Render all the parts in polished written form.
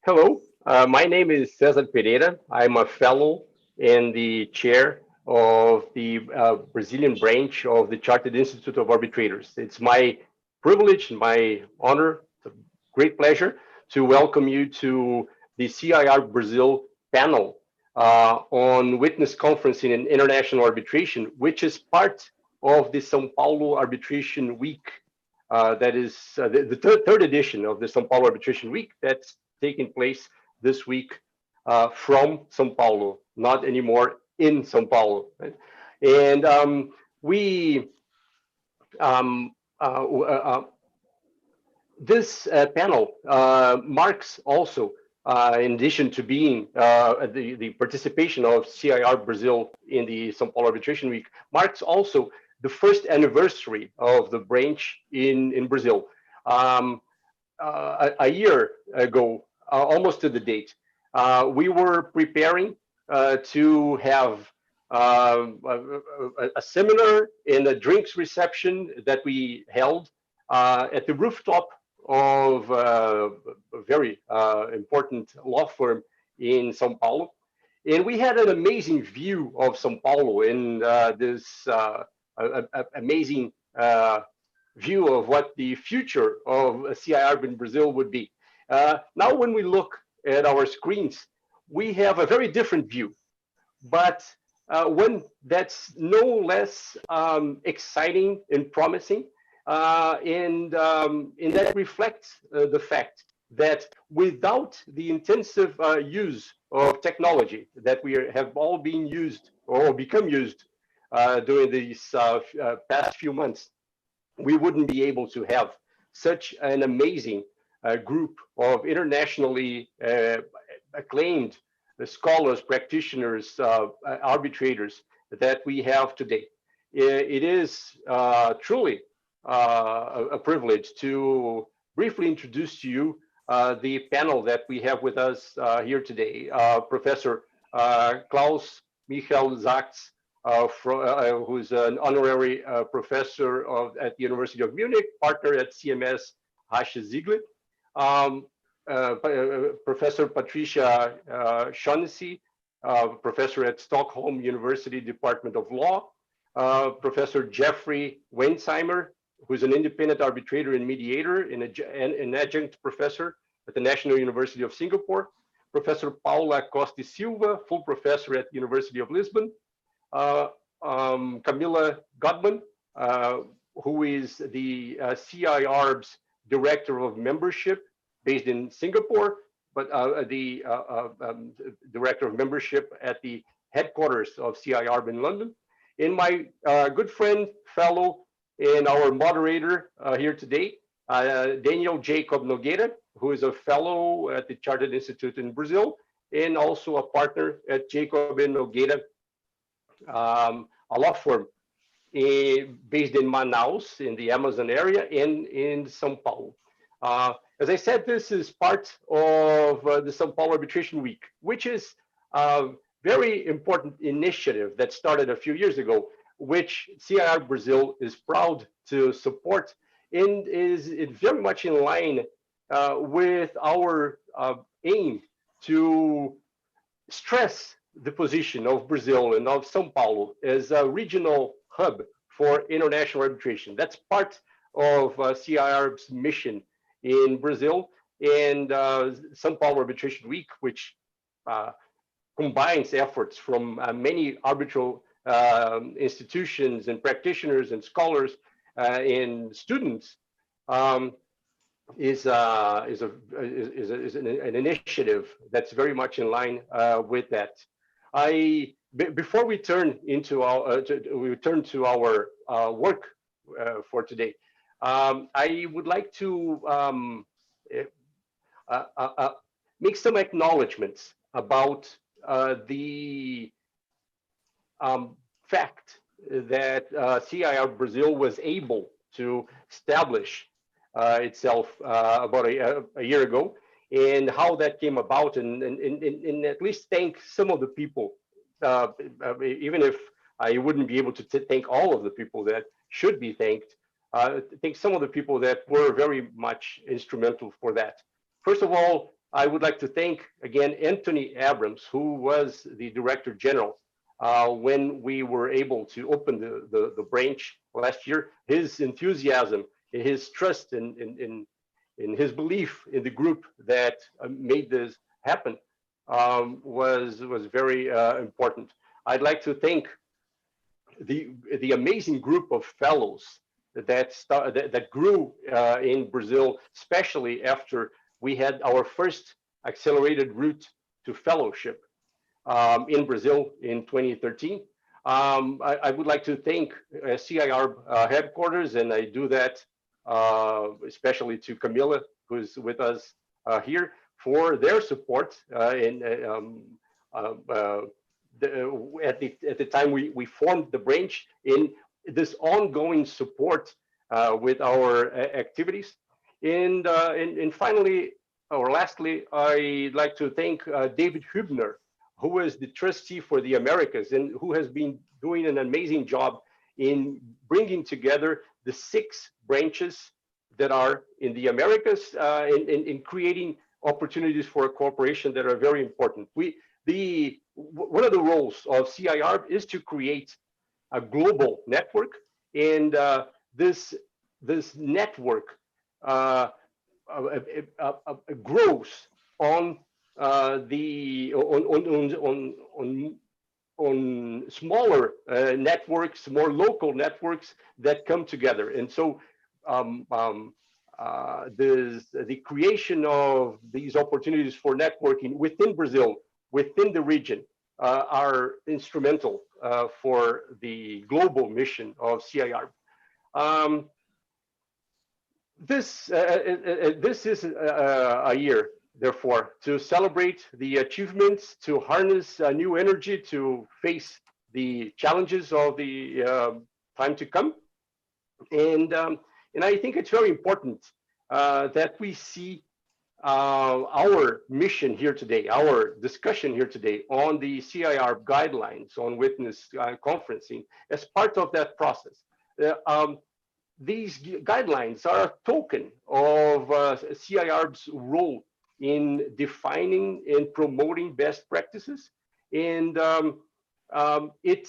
Hello, my name is Cesar Pereira. I'm a fellow and the chair of the Brazilian branch of the Chartered Institute of Arbitrators. It's my privilege and my honor, it's a great pleasure to welcome you to the CIArb Brazil panel on witness conference in international arbitration, which is part of the São Paulo Arbitration Week. That is the third edition of the São Paulo Arbitration Week that's taking place this week from São Paulo, not anymore in São Paulo. Right? And we um, uh, uh, this panel marks also, in addition to being the participation of CIArb Brazil in the São Paulo Arbitration Week, marks also the first anniversary of the branch in Brazil. A year ago, almost to the date, we were preparing to have a seminar and a drinks reception that we held at the rooftop of a very important law firm in São Paulo. And we had an amazing view of São Paulo in this amazing view of what the future of CIArb in Brazil would be. Now, when we look at our screens, we have a very different view, but one that's no less exciting and promising, and that reflects the fact that without the intensive use of technology that we have all been used or become used during these past few months, we wouldn't be able to have such an amazing group of internationally acclaimed scholars, practitioners, arbitrators that we have today. It is truly a privilege to briefly introduce to you the panel that we have with us here today. Professor Klaus Michael Sachs, who's an honorary professor at the University of Munich, partner at CMS Hasche Ziegler. Professor Patricia Shaughnessy, professor at Stockholm University Department of Law. Professor Jeffrey Wensheimer, who's an independent arbitrator and mediator and an adjunct professor at the National University of Singapore. Professor Paula Costa Silva, full professor at the University of Lisbon. Camila Godman, who is the CIArb's Director of Membership based in Singapore, but the Director of Membership at the headquarters of CIArb in London. And my good friend, fellow, and our moderator here today, Daniel Jacob Nogueira, who is a fellow at the Chartered Institute in Brazil, and also a partner at Jacob and Nogueira, a law firm based in Manaus in the Amazon area and in São Paulo. As I said, this is part of the São Paulo Arbitration Week, which is a very important initiative that started a few years ago, which CIArb Brazil is proud to support and is very much in line with our aim to stress the position of Brazil and of São Paulo as a regional hub for international arbitration. That's part of CIArb's mission in Brazil, and São Paulo Arbitration Week, which combines efforts from many arbitral institutions and practitioners and scholars and students, is an initiative that's very much in line with that. Before we turn into our work for today, I would like to make some acknowledgments about the fact that CIArb Brazil was able to establish itself about a year ago, and how that came about, and at least thank some of the people, even if I wouldn't be able to thank all of the people that should be thanked, thank some of the people that were very much instrumental for that. First of all, I would like to thank again Anthony Abrams, who was the Director General when we were able to open the branch last year. His enthusiasm, his trust in his belief in the group that made this happen was very important. I'd like to thank the amazing group of fellows that grew in Brazil, especially after we had our first accelerated route to fellowship in Brazil in 2013. I would like to thank CIArb headquarters, and I do that especially to Camila, who's with us here, for their support at the time we formed the branch, in this ongoing support with our activities. And finally, or lastly, I'd like to thank David Hübner, who is the trustee for the Americas and who has been doing an amazing job in bringing together the 6 branches that are in the Americas in creating opportunities for cooperation that are very important. One of the roles of CIArb is to create a global network, and this network grows on on smaller networks, more local networks that come together. And so the creation of these opportunities for networking within Brazil, within the region, are instrumental for the global mission of CIArb. This is a year, therefore, to celebrate the achievements, to harness new energy, to face the challenges of the time to come. And I think it's very important that we see our mission here today, our discussion here today on the CIArb guidelines on witness conferencing as part of that process. These guidelines are a token of CIArb's role in defining and promoting best practices, and it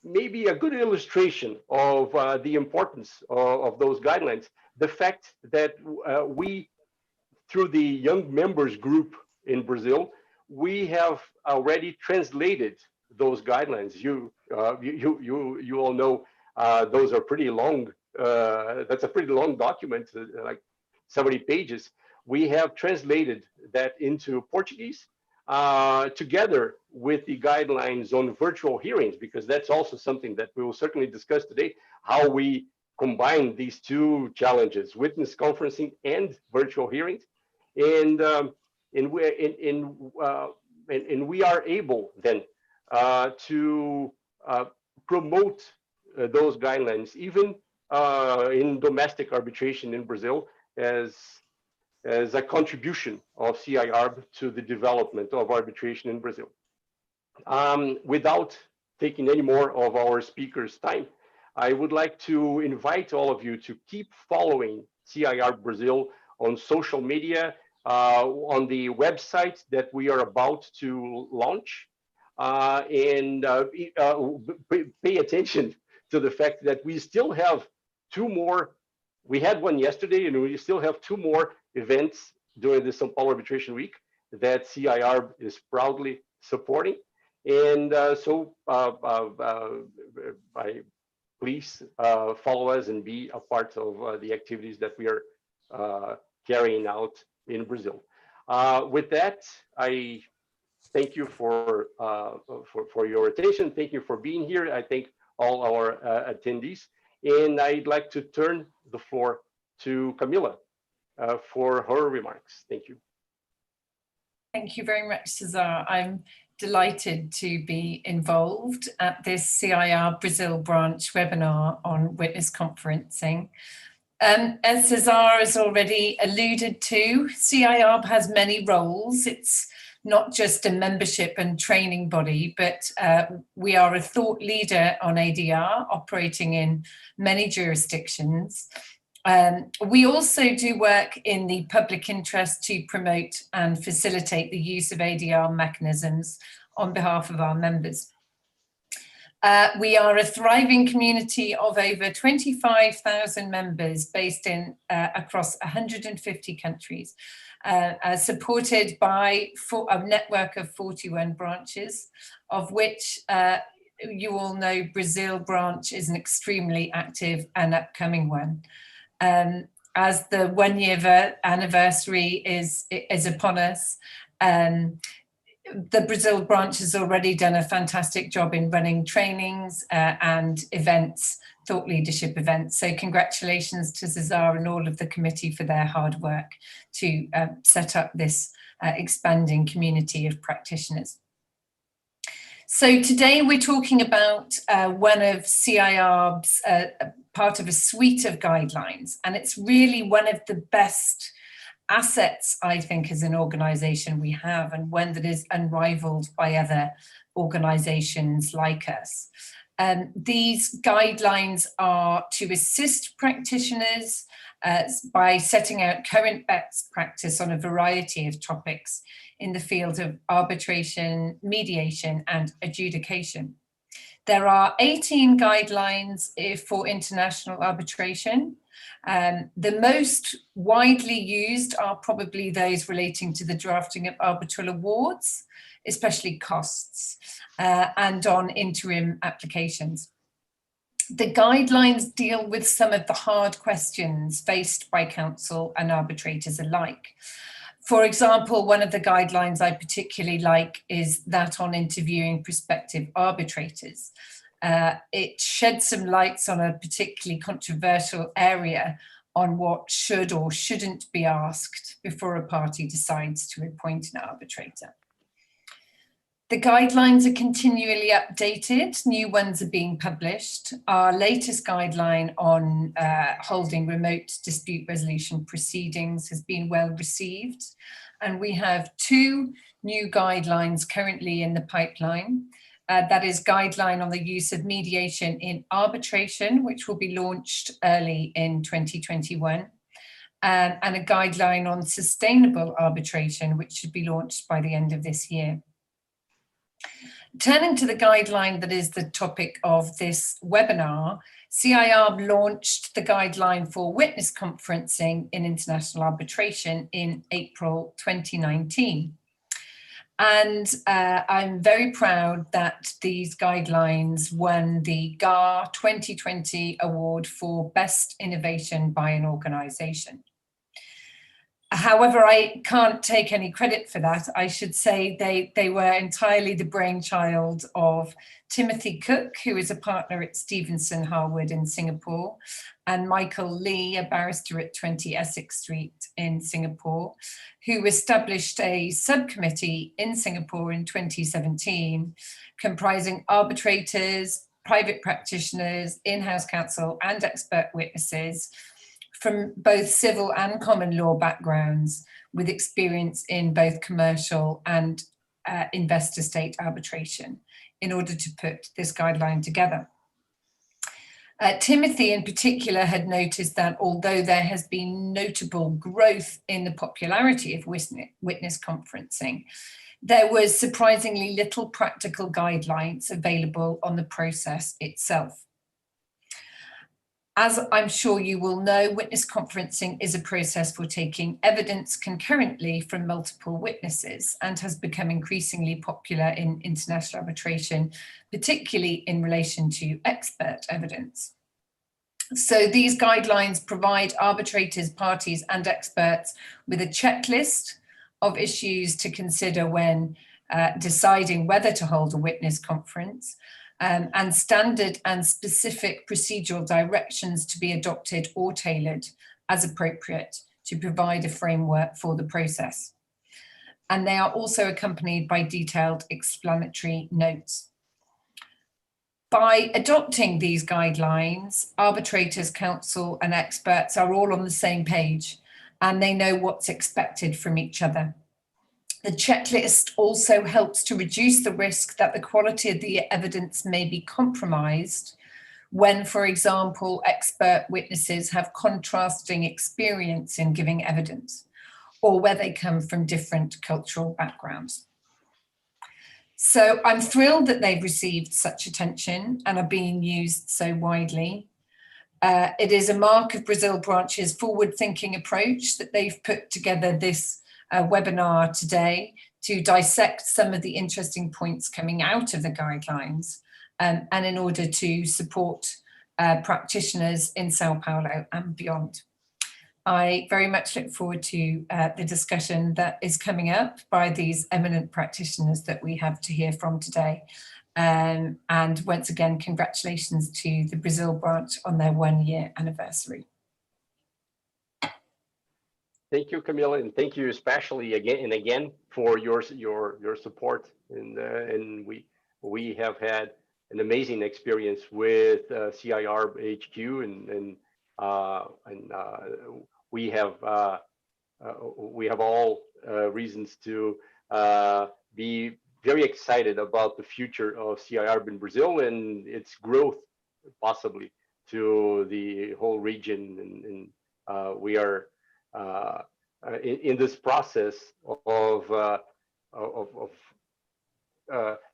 may be a good illustration of the importance of those guidelines. The fact that we, through the young members group in Brazil, we have already translated those guidelines. You all know those are pretty long. That's a pretty long document, like 70 pages. We have translated that into Portuguese, together with the guidelines on virtual hearings, because that's also something that we will certainly discuss today, how we combine these two challenges, witness conferencing and virtual hearings. And we are able then to promote those guidelines, even in domestic arbitration in Brazil, as a contribution of CIArb to the development of arbitration in Brazil. Without taking any more of our speakers' time, I would like to invite all of you to keep following CIArb Brazil on social media, on the website that we are about to launch, and pay attention to the fact that we still have 2 more. We had one yesterday, and we still have 2 more events during the São Paulo Arbitration Week that CIArb is proudly supporting. And please follow us and be a part of the activities that we are carrying out in Brazil. With that, I thank you for your attention. Thank you for being here. I thank all our attendees. And I'd like to turn the floor to Camila for her remarks. Thank you. Thank you very much, Cesar. I'm delighted to be involved at this CIArb Brazil branch webinar on witness conferencing. As Cesar has already alluded to, CIArb has many roles. It's not just a membership and training body, but we are a thought leader on ADR, operating in many jurisdictions. We also do work in the public interest to promote and facilitate the use of ADR mechanisms on behalf of our members. We are a thriving community of over 25,000 members based in across 150 countries, supported by a network of 41 branches, of which you all know Brazil branch is an extremely active and upcoming one. As the 1 year anniversary is upon us, the Brazil branch has already done a fantastic job in running trainings and events, thought leadership events. So congratulations to César and all of the committee for their hard work to set up this expanding community of practitioners. So today we're talking about one of CIArb's part of a suite of guidelines, and it's really one of the best assets, I think, as an organisation we have, and one that is unrivaled by other organisations like us. These guidelines are to assist practitioners by setting out current best practice on a variety of topics in the field of arbitration, mediation, and adjudication. There are 18 guidelines for international arbitration. The most widely used are probably those relating to the drafting of arbitral awards, especially costs, and on interim applications. The guidelines deal with some of the hard questions faced by counsel and arbitrators alike. For example, one of the guidelines I particularly like is that on interviewing prospective arbitrators. It sheds some lights on a particularly controversial area on what should or shouldn't be asked before a party decides to appoint an arbitrator. The guidelines are continually updated, new ones are being published. Our latest guideline on holding remote dispute resolution proceedings has been well received, and we have 2 new guidelines currently in the pipeline. That is guideline on the use of mediation in arbitration, which will be launched early in 2021, and a guideline on sustainable arbitration, which should be launched by the end of this year. Turning to the guideline that is the topic of this webinar, CIArb launched the guideline for witness conferencing in international arbitration in April 2019. And I'm very proud that these guidelines won the GAR 2020 award for Best Innovation by an Organisation. However, I can't take any credit for that. I should say they were entirely the brainchild of Timothy Cook, who is a partner at Stevenson Harwood in Singapore, and Michael Lee, a barrister at 20 Essex Street in Singapore, who established a subcommittee in Singapore in 2017, comprising arbitrators, private practitioners, in-house counsel, and expert witnesses from both civil and common law backgrounds, with experience in both commercial and investor state arbitration, in order to put this guideline together. Timothy in particular had noticed that although there has been notable growth in the popularity of witness conferencing, there was surprisingly little practical guidelines available on the process itself. As I'm sure you will know, witness conferencing is a process for taking evidence concurrently from multiple witnesses and has become increasingly popular in international arbitration, particularly in relation to expert evidence. So these guidelines provide arbitrators, parties, and experts with a checklist of issues to consider when deciding whether to hold a witness conference, and standard and specific procedural directions to be adopted or tailored as appropriate to provide a framework for the process. And they are also accompanied by detailed explanatory notes. By adopting these guidelines, arbitrators, counsel, and experts are all on the same page, and they know what's expected from each other. The checklist also helps to reduce the risk that the quality of the evidence may be compromised when, for example, expert witnesses have contrasting experience in giving evidence, or where they come from different cultural backgrounds. So I'm thrilled that they've received such attention and are being used so widely. It is a mark of Brazil branch's forward-thinking approach that they've put together this webinar today to dissect some of the interesting points coming out of the guidelines, and in order to support practitioners in Sao Paulo and beyond. I very much look forward to the discussion that is coming up by these eminent practitioners that we have to hear from today. And once again, congratulations to the Brazil branch on their 1-year anniversary. Thank you, Camilla, and thank you especially again for your support. And we have had an amazing experience with CIArb HQ, and we have all reasons to be very excited about the future of CIArb in Brazil and its growth, possibly to the whole region. And we are in this process of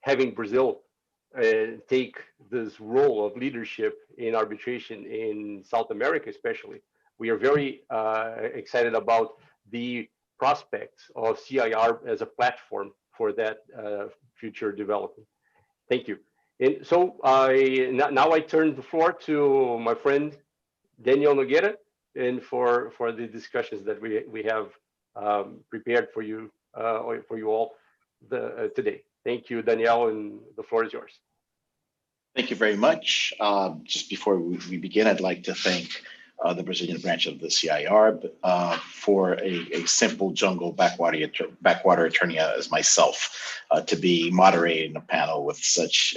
having Brazil take this role of leadership in arbitration in South America, especially. We are very excited about the prospects of CIArb as a platform for that future development. Thank you. And so now I turn the floor to my friend Daniel Nogueira, and for the discussions that we have prepared for you all today. Thank you, Danielle, and the floor is yours. Thank you very much. Just before we begin, I'd like to thank the Brazilian branch of the CIArb for a simple jungle backwater attorney as myself to be moderating a panel with such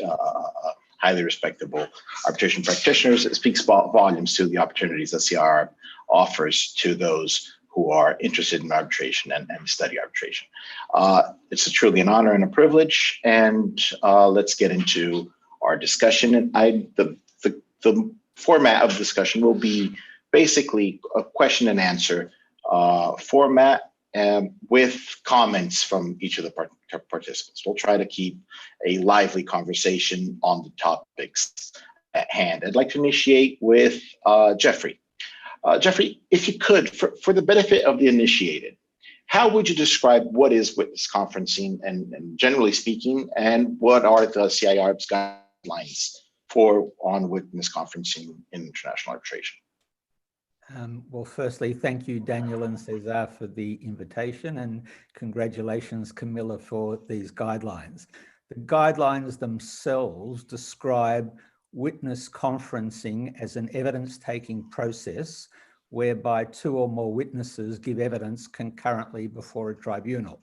highly respectable arbitration practitioners. It speaks volumes to the opportunities that CIArb offers to those who are interested in arbitration and study arbitration. It's truly an honor and a privilege, and let's get into our discussion. And the format of discussion will be basically a question and answer format with comments from each of the participants. We'll try to keep a lively conversation on the topics at hand. I'd like to initiate with Jeffrey. Jeffrey, if you could, for the benefit of the initiated, how would you describe what is witness conferencing and generally speaking, and what are the CIArb's guidelines on witness conferencing in international arbitration? Well, firstly, thank you, Daniel and Cesar, for the invitation, and congratulations, Camilla, for these guidelines. The guidelines themselves describe witness conferencing as an evidence-taking process whereby 2 or more witnesses give evidence concurrently before a tribunal.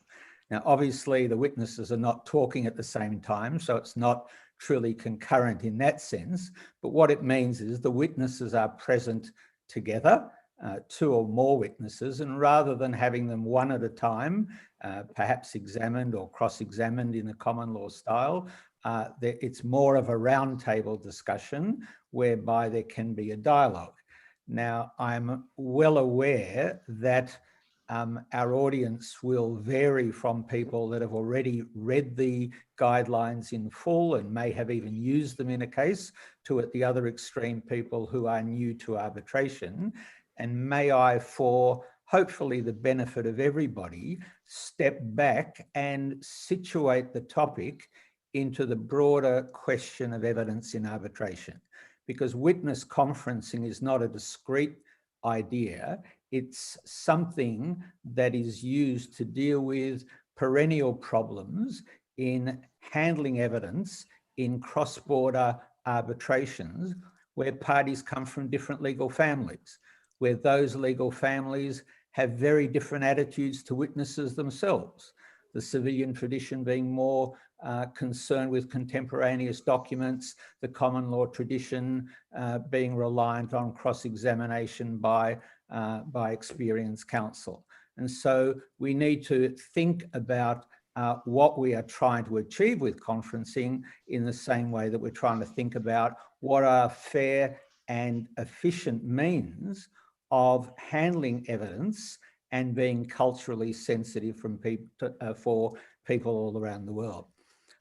Now, obviously, the witnesses are not talking at the same time, so it's not truly concurrent in that sense, but what it means is the witnesses are present together, 2 or more witnesses, and rather than having them one at a time, perhaps examined or cross-examined in a common law style, it's more of a roundtable discussion whereby there can be a dialogue. Now, I'm well aware that our audience will vary from people that have already read the guidelines in full and may have even used them in a case, to at the other extreme, people who are new to arbitration. And may I, for hopefully the benefit of everybody, step back and situate the topic into the broader question of evidence in arbitration. Because witness conferencing is not a discrete idea, it's something that is used to deal with perennial problems in handling evidence in cross-border arbitrations where parties come from different legal families, where those legal families have very different attitudes to witnesses themselves. The civilian tradition being more concerned with contemporaneous documents, the common law tradition being reliant on cross-examination by experienced counsel. And so we need to think about what we are trying to achieve with conferencing in the same way that we're trying to think about what are fair and efficient means of handling evidence and being culturally sensitive for people all around the world.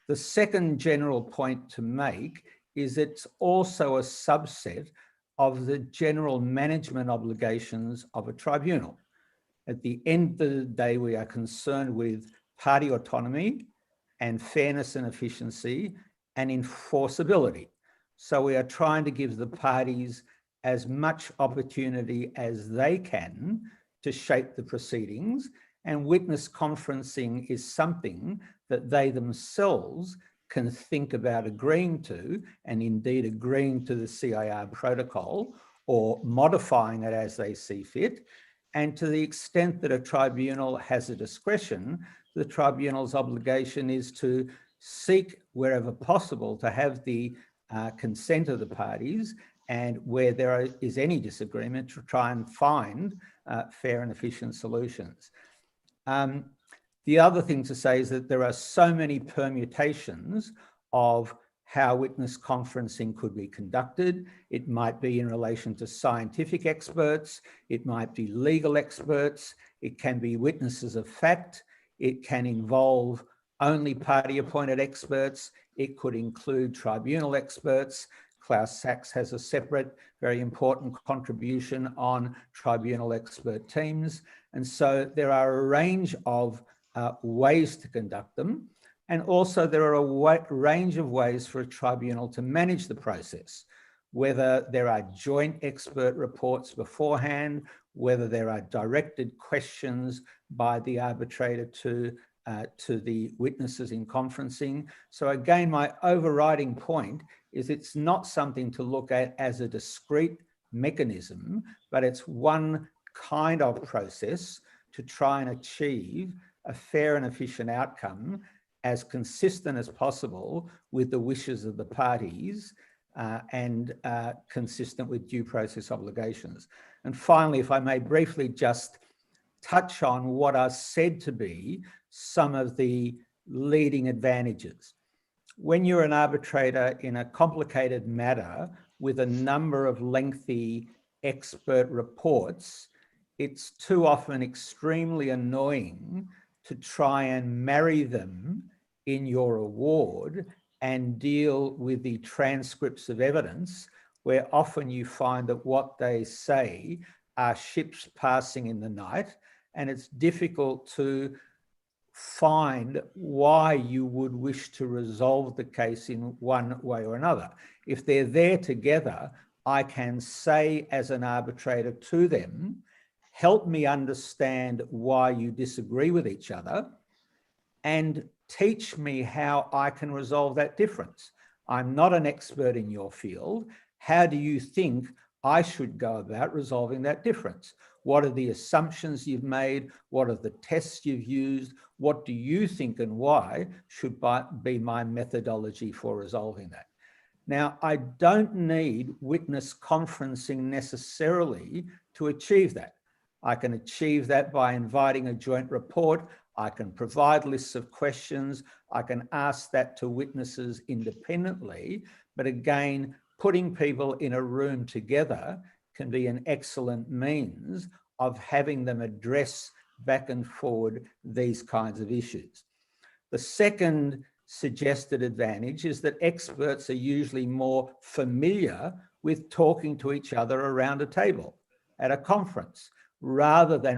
The second general point to make is it's also a subset of the general management obligations of a tribunal. At the end of the day, we are concerned with party autonomy and fairness and efficiency and enforceability. So we are trying to give the parties as much opportunity as they can to shape the proceedings, and witness conferencing is something that they themselves can think about agreeing to, and indeed agreeing to the CIArb protocol or modifying it as they see fit. And to the extent that a tribunal has a discretion, the tribunal's obligation is to seek wherever possible to have the consent of the parties, and where there is any disagreement, to try and find fair and efficient solutions. The other thing to say is that there are so many permutations of how witness conferencing could be conducted. It might be in relation to scientific experts, it might be legal experts, it can be witnesses of fact, it can involve only party-appointed experts, it could include tribunal experts. Klaus Sachs has a separate, very important contribution on tribunal expert teams. And so there are a range of ways to conduct them. And also there are a range of ways for a tribunal to manage the process, whether there are joint expert reports beforehand, whether there are directed questions by the arbitrator to the witnesses in conferencing. So again, my overriding point is it's not something to look at as a discrete mechanism, but it's one kind of process to try and achieve a fair and efficient outcome as consistent as possible with the wishes of the parties and consistent with due process obligations. And finally, if I may briefly just touch on what are said to be some of the leading advantages. When you're an arbitrator in a complicated matter with a number of lengthy expert reports, it's too often extremely annoying to try and marry them in your award and deal with the transcripts of evidence, where often you find that what they say are ships passing in the night, and it's difficult to find why you would wish to resolve the case in one way or another. If they're there together, I can say as an arbitrator to them, help me understand why you disagree with each other and teach me how I can resolve that difference. I'm not an expert in your field. How do you think I should go about resolving that difference? What are the assumptions you've made? What are the tests you've used? What do you think and why should be my methodology for resolving that? Now, I don't need witness conferencing necessarily to achieve that. I can achieve that by inviting a joint report. I can provide lists of questions. I can ask that to witnesses independently. But again, putting people in a room together can be an excellent means of having them address back and forward these kinds of issues. The second suggested advantage is that experts are usually more familiar with talking to each other around a table at a conference, rather than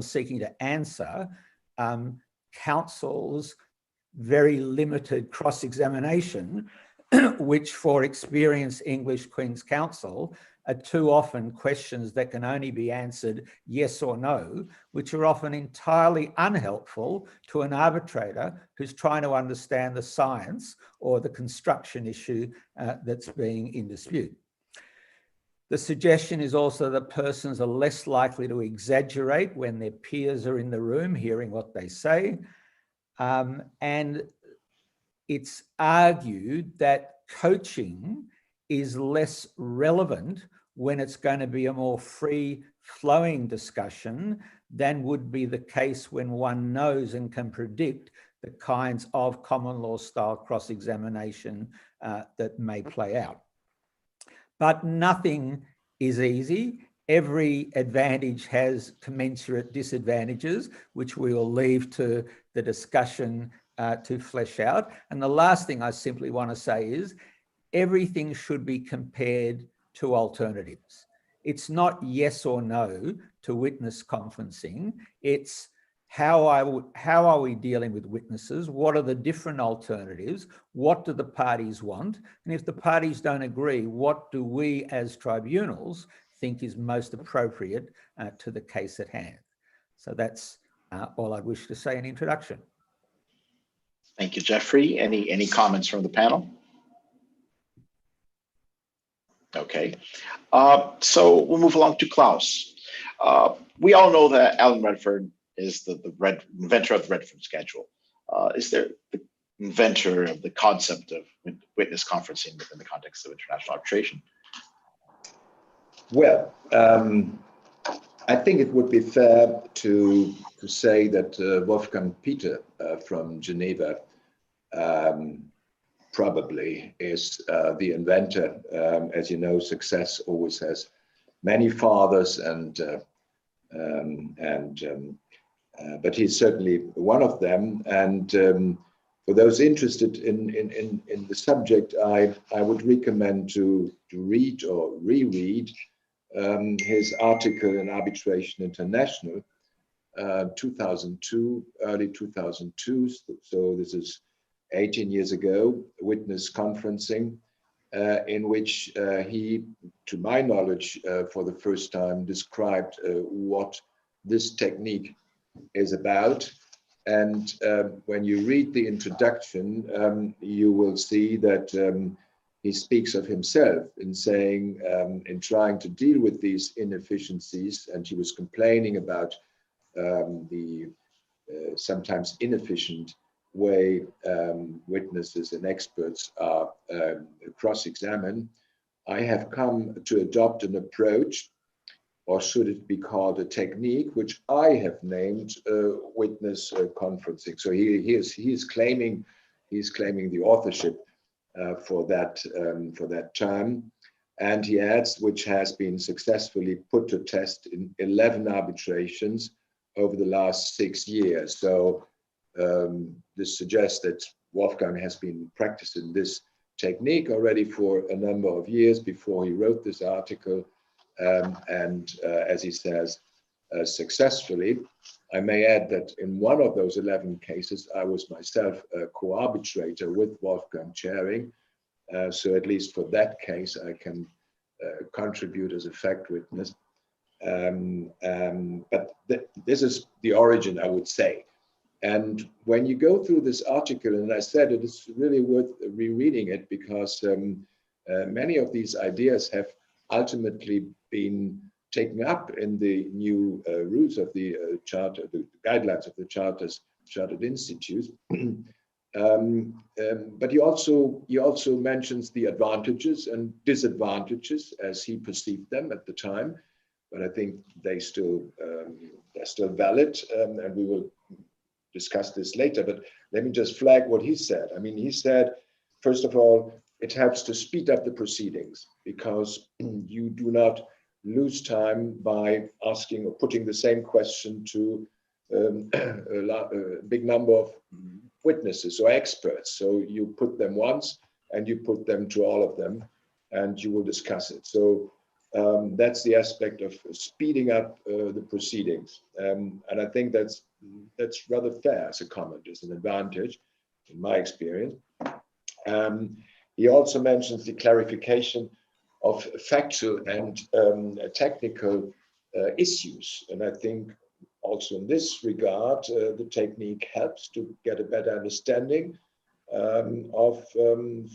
seeking to answer counsel's very limited cross-examination, which for experienced English Queen's Counsel are too often questions that can only be answered yes or no, which are often entirely unhelpful to an arbitrator who's trying to understand the science or the construction issue that's being in dispute. The suggestion is also that persons are less likely to exaggerate when their peers are in the room hearing what they say. And it's argued that coaching is less relevant when it's going to be a more free-flowing discussion than would be the case when one knows and can predict the kinds of common law style cross-examination that may play out. But nothing is easy. Every advantage has commensurate disadvantages, which we will leave to the discussion to flesh out. And the last thing I simply want to say is everything should be compared to alternatives. It's not yes or no to witness conferencing. It's how are we dealing with witnesses? What are the different alternatives? What do the parties want? And if the parties don't agree, what do we as tribunals think is most appropriate to the case at hand? So that's all I wish to say in introduction. Thank you, Jeffrey. Any comments from the panel? Okay, so we'll move along to Klaus. We all know that Alan Redfern is the inventor of the Redfern schedule. Is there the inventor of the concept of witness conferencing within the context of international arbitration? Well, I think it would be fair to say that Wolfgang Peter from Geneva probably is the inventor. As you know, success always has many fathers, but he's certainly one of them. And for those interested in the subject, I would recommend to read or reread his article in Arbitration International, 2002, early 2002. So this is 18 years ago, witness conferencing, in which he, to my knowledge, for the first time described what this technique is about. And when you read the introduction, you will see that he speaks of himself in saying, in trying to deal with these inefficiencies, and he was complaining about the sometimes inefficient way witnesses and experts are cross-examined. I have come to adopt an approach, or should it be called a technique, which I have named witness conferencing. So he is claiming the authorship for that term, and he adds, which has been successfully put to test in 11 arbitrations over the last 6 years. So this suggests that Wolfgang has been practicing this technique already for a number of years before he wrote this article, and as he says, successfully. I may add that in one of those 11 cases, I was myself a co-arbitrator with Wolfgang chairing. So at least for that case, I can contribute as a fact witness. But this is the origin, I would say. And when you go through this article, and I said it is really worth rereading it, because many of these ideas have ultimately been taken up in the new rules of the charter, the guidelines of the chartered institutes. But he also mentions the advantages and disadvantages as he perceived them at the time. But I think they're still valid, and we will discuss this later. But let me just flag what he said. I mean, he said, first of all, it helps to speed up the proceedings because you do not lose time by asking or putting the same question to a big number of witnesses or experts. So you put them once and you put them to all of them and you will discuss it. So that's the aspect of speeding up the proceedings. And I think that's rather fair as a comment, as an advantage in my experience. He also mentions the clarification of factual and technical issues. And I think also in this regard, the technique helps to get a better understanding of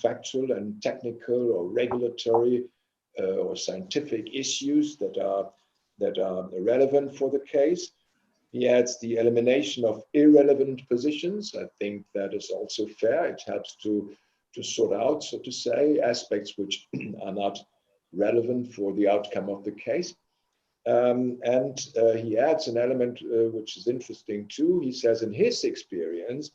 factual and technical or regulatory or scientific issues that are relevant for the case. He adds the elimination of irrelevant positions. I think that is also fair. It helps to sort out, so to say, aspects which are not relevant for the outcome of the case. And he adds an element which is interesting too. He says in his experience,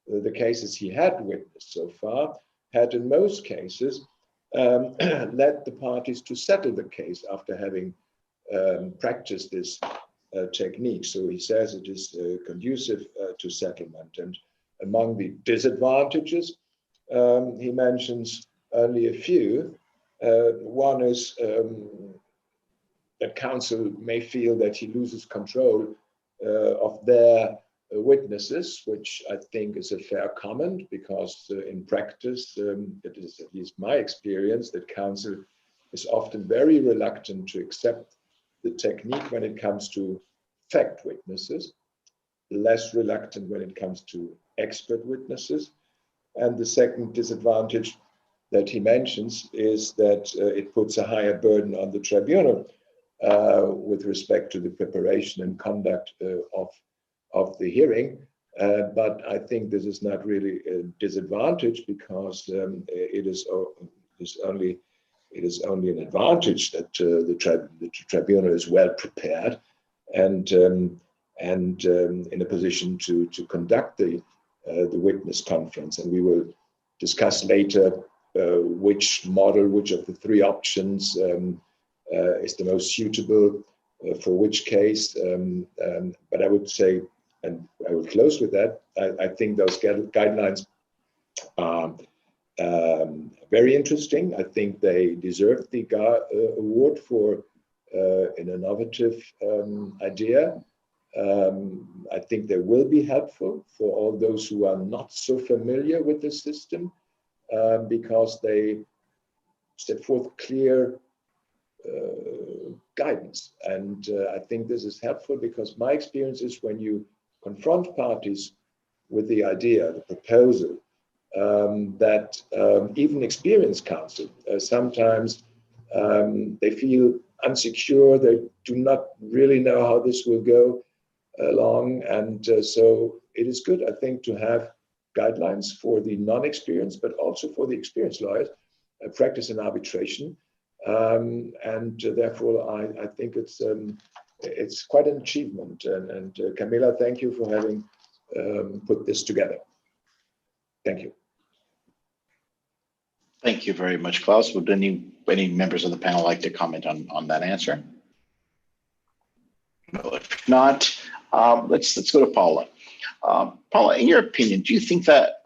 the cases he had witnessed so far had in most cases led the parties to settle the case after having practiced this technique. So he says it is conducive to settlement. And among the disadvantages, he mentions only a few. One is that counsel may feel that he loses control of their witnesses, which I think is a fair comment, because in practice, it is at least my experience that counsel is often very reluctant to accept the technique when it comes to fact witnesses, less reluctant when it comes to expert witnesses. And the second disadvantage that he mentions is that it puts a higher burden on the tribunal with respect to the preparation and conduct of the hearing. But I think this is not really a disadvantage, because it is only an advantage that the tribunal is well prepared and in a position to conduct the witness conference. And we will discuss later which model, which of the three options is the most suitable for which case. But I would say, and I will close with that, I think those guidelines are very interesting. I think they deserve the award for an innovative idea. I think they will be helpful for all those who are not so familiar with the system, because they set forth clear guidance. And I think this is helpful, because my experience is when you confront parties with the idea, the proposal, that even experienced counsel, sometimes they feel unsecure, they do not really know how this will go along. And so it is good, I think, to have guidelines for the non-experienced, but also for the experienced lawyers, practice in arbitration. And therefore, I think it's quite an achievement. And Camilla, thank you for having put this together. Thank you. Thank you very much, Klaus. Would any members of the panel like to comment on that answer? No, if not, let's go to Paula. Paula, in your opinion, do you think that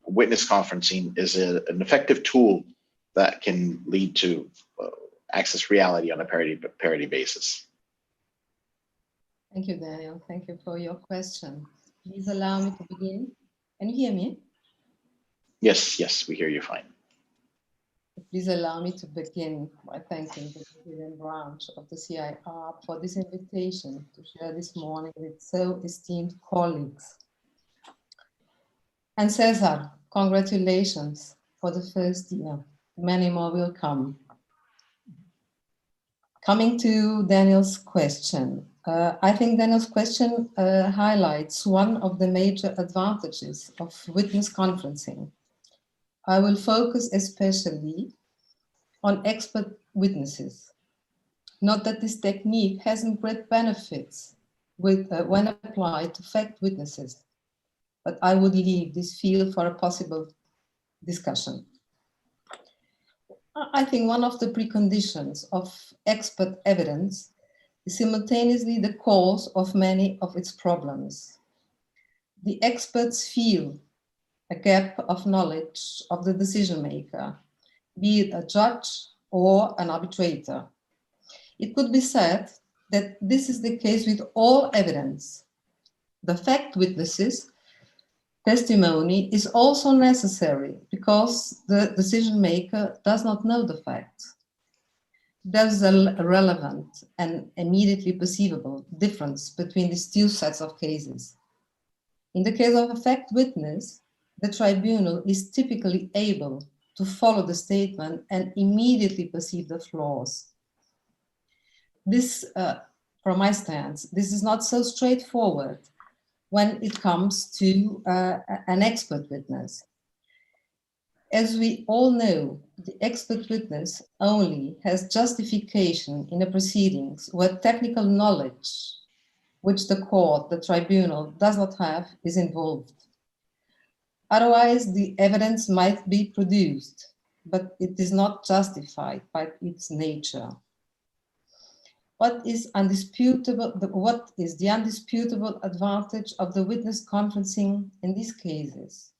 witness conferencing is an effective tool that can lead to access reality on a parity basis? Thank you, Daniel. Thank you for your question. Please allow me to begin. Can you hear me? Yes, we hear you fine. Please allow me to begin by thanking the Brazilian branch of the CIArb for this invitation to share this morning with so esteemed colleagues. And Cesar, congratulations for the first year. Many more will come. Coming to Daniel's question, I think Daniel's question highlights one of the major advantages of witness conferencing. I will focus especially on expert witnesses. Note that this technique has great benefits when applied to fact witnesses, but I would leave this field for a possible discussion. I think one of the preconditions of expert evidence is simultaneously the cause of many of its problems. The experts feel a gap of knowledge of the decision maker, be it a judge or an arbitrator. It could be said that this is the case with all evidence. The fact witnesses' testimony is also necessary because the decision maker does not know the facts. There's a relevant and immediately perceivable difference between these two sets of cases. In the case of a fact witness, the tribunal is typically able to follow the statement and immediately perceive the flaws. This, from my stance, this is not so straightforward when it comes to an expert witness. As we all know, the expert witness only has justification in the proceedings where technical knowledge, which the court, the tribunal, does not have, is involved. Otherwise, the evidence might be produced, but it is not justified by its nature. What is the undisputable advantage of the witness conferencing in these cases?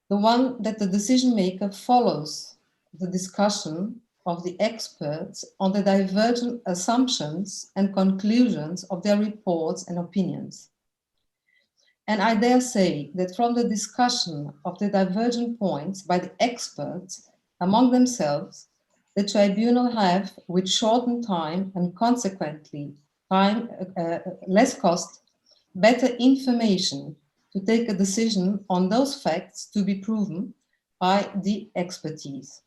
The one that the decision maker follows the discussion of the experts on the divergent assumptions and conclusions of their reports and opinions. And I dare say that from the discussion of the divergent points by the experts among themselves, the tribunal have, with shortened time and consequently less cost, better information to take a decision on those facts to be proven by the expertise.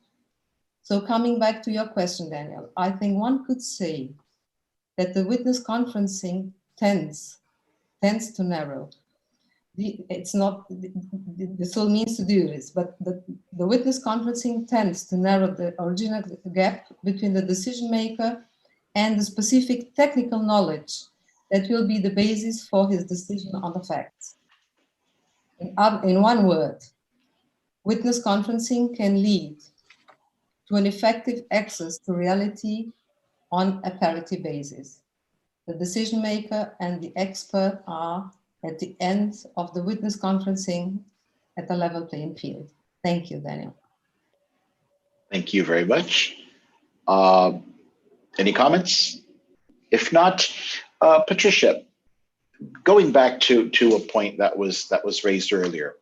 So coming back to your question, Daniel, I think one could say that the witness conferencing tends to narrow. It's not the sole means to do this, but the witness conferencing tends to narrow the original gap between the decision maker and the specific technical knowledge that will be the basis for his decision on the facts. In one word, witness conferencing can lead to an effective access to reality on a parity basis. The decision maker and the expert are at the end of the witness conferencing at a level playing field. Thank you, Daniel. Thank you very much. Any comments? If not, Patricia, going back to a point that was raised earlier,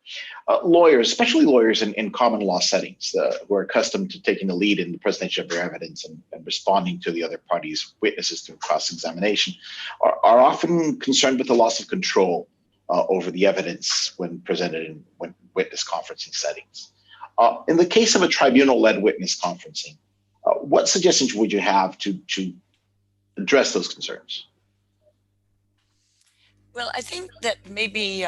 lawyers, especially lawyers in common law settings, who are accustomed to taking the lead in the presentation of their evidence and responding to the other party's witnesses through cross-examination, are often concerned with the loss of control over the evidence when presented in witness conferencing settings. In the case of a tribunal-led witness conferencing, what suggestions would you have to address those concerns? Well, I think that maybe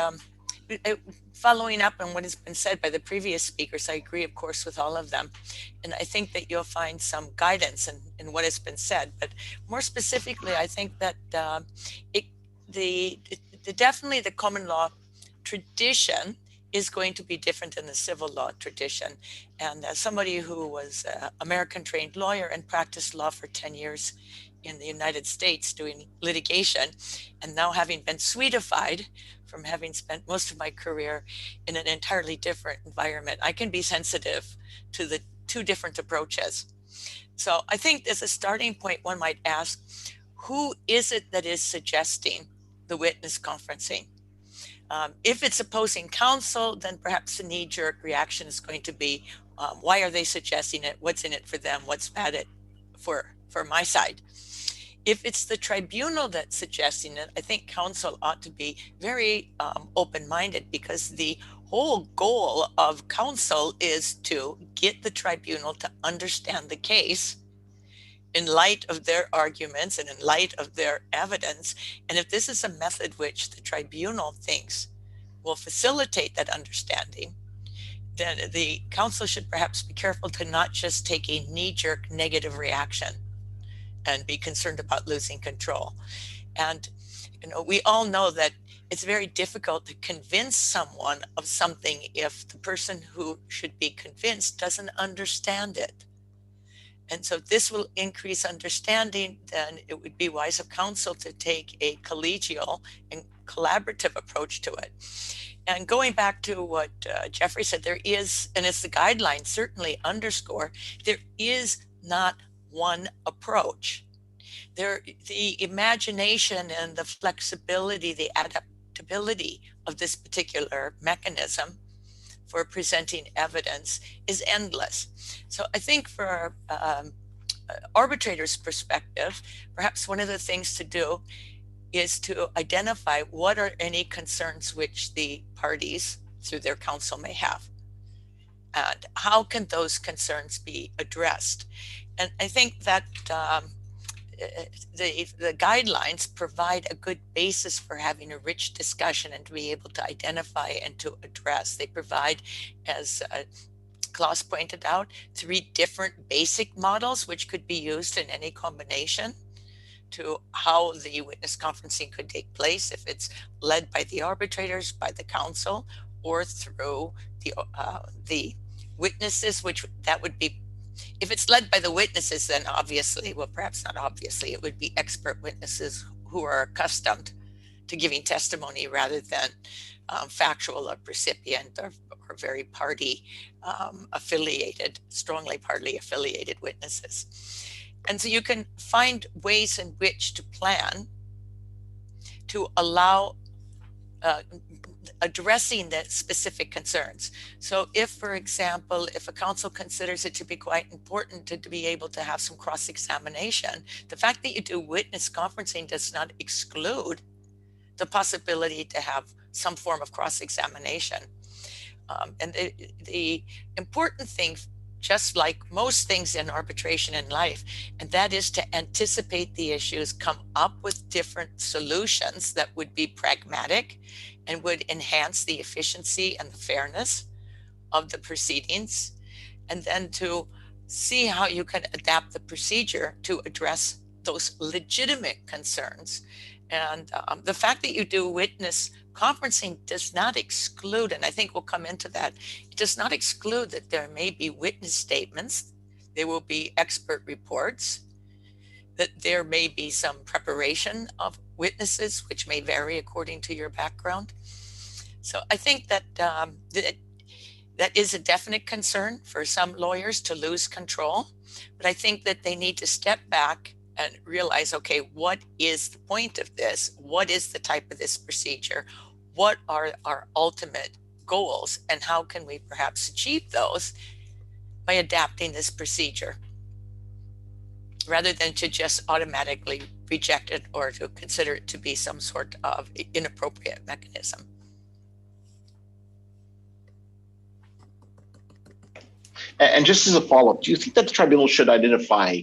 following up on what has been said by the previous speakers, I agree, of course, with all of them. And I think that you'll find some guidance in what has been said. But more specifically, I think that definitely the common law tradition is going to be different than the civil law tradition. And as somebody who was an American trained lawyer and practiced law for 10 years in the United States doing litigation, and now having been Swedified from having spent most of my career in an entirely different environment, I can be sensitive to the two different approaches. So I think as a starting point, one might ask, who is it that is suggesting the witness conferencing? If it's opposing counsel, then perhaps the knee-jerk reaction is going to be, why are they suggesting it? What's in it for them? What's bad for my side? If it's the tribunal that's suggesting it, I think counsel ought to be very open-minded, because the whole goal of counsel is to get the tribunal to understand the case in light of their arguments and in light of their evidence. And if this is a method which the tribunal thinks will facilitate that understanding, then the counsel should perhaps be careful to not just take a knee-jerk negative reaction and be concerned about losing control. And we all know that it's very difficult to convince someone of something if the person who should be convinced doesn't understand it. And so this will increase understanding. Then it would be wise of counsel to take a collegial and collaborative approach to it. And going back to what Jeffrey said, there is, and it's the guidelines certainly underscore, there is not one approach. The imagination and the flexibility, the adaptability of this particular mechanism for presenting evidence is endless. So I think for arbitrator's perspective, perhaps one of the things to do is to identify what are any concerns which the parties through their counsel may have, and how can those concerns be addressed. And I think that the guidelines provide a good basis for having a rich discussion and to be able to identify and to address. They provide, as Klaus pointed out, 3 different basic models which could be used in any combination to how the witness conferencing could take place, if it's led by the arbitrators, by the counsel, or through the witnesses, which that would be, if it's led by the witnesses, then obviously, well, perhaps not obviously, it would be expert witnesses who are accustomed to giving testimony rather than factual or recipient or very party affiliated, strongly party affiliated witnesses. And so you can find ways in which to plan to allow addressing the specific concerns. So if, for example, if a counsel considers it to be quite important to be able to have some cross-examination, the fact that you do witness conferencing does not exclude the possibility to have some form of cross-examination. And the important thing, just like most things in arbitration in life, and that is to anticipate the issues, come up with different solutions that would be pragmatic and would enhance the efficiency and the fairness of the proceedings, and then to see how you can adapt the procedure to address those legitimate concerns. And the fact that you do witness conferencing does not exclude, and I think we'll come into that, it does not exclude that there may be witness statements, there will be expert reports, that there may be some preparation of witnesses, which may vary according to your background. So I think that that is a definite concern for some lawyers, to lose control, but I think that they need to step back and realize, okay, what is the point of this? What is the type of this procedure? What are our ultimate goals, and how can we perhaps achieve those by adapting this procedure, rather than to just automatically reject it or to consider it to be some sort of inappropriate mechanism. And just as a follow-up, do you think that the tribunal should identify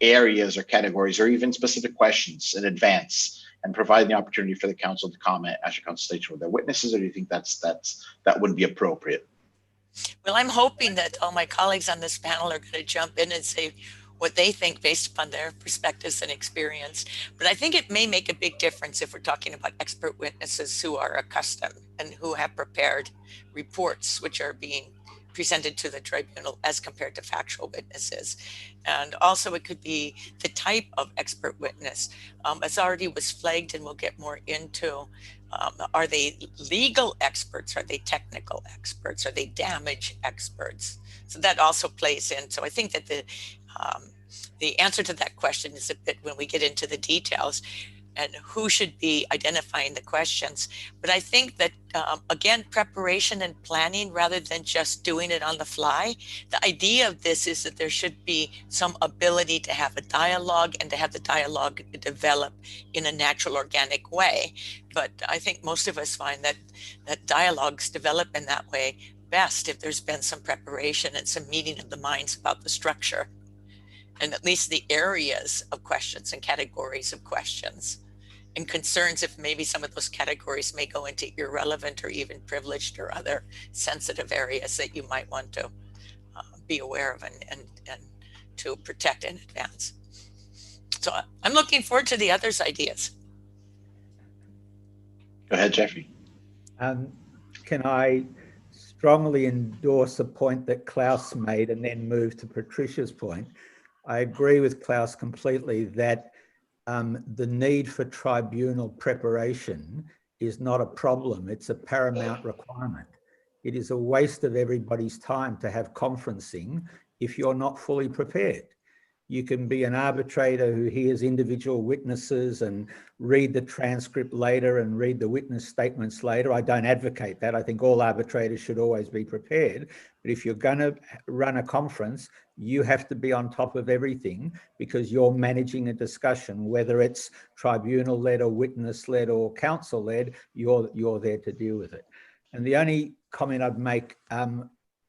areas or categories or even specific questions in advance and provide the opportunity for the counsel to comment at your consultation with their witnesses, or do you think that wouldn't be appropriate? Well, I'm hoping that all my colleagues on this panel are going to jump in and say what they think based upon their perspectives and experience. But I think it may make a big difference if we're talking about expert witnesses who are accustomed and who have prepared reports which are being presented to the tribunal as compared to factual witnesses. And also it could be the type of expert witness. As already was flagged, and we'll get more into, are they legal experts? Are they technical experts? Are they damage experts? So that also plays in. So I think that the answer to that question is a bit when we get into the details and who should be identifying the questions. But I think that, again, preparation and planning rather than just doing it on the fly. The idea of this is that there should be some ability to have a dialogue and to have the dialogue develop in a natural, organic way. But I think most of us find that dialogues develop in that way best if there's been some preparation and some meeting of the minds about the structure, and at least the areas of questions and categories of questions and concerns, if maybe some of those categories may go into irrelevant or even privileged or other sensitive areas that you might want to be aware of and to protect in advance. So I'm looking forward to the others' ideas. Go ahead, Jeffrey. Can I strongly endorse a point that Klaus made and then move to Patricia's point? I agree with Klaus completely that the need for tribunal preparation is not a problem. It's a paramount requirement. It is a waste of everybody's time to have conferencing if you're not fully prepared. You can be an arbitrator who hears individual witnesses and read the transcript later and read the witness statements later. I don't advocate that. I think all arbitrators should always be prepared. But if you're going to run a conference, you have to be on top of everything because you're managing a discussion, whether it's tribunal-led or witness-led or counsel-led, you're there to deal with it. And the only comment I'd make,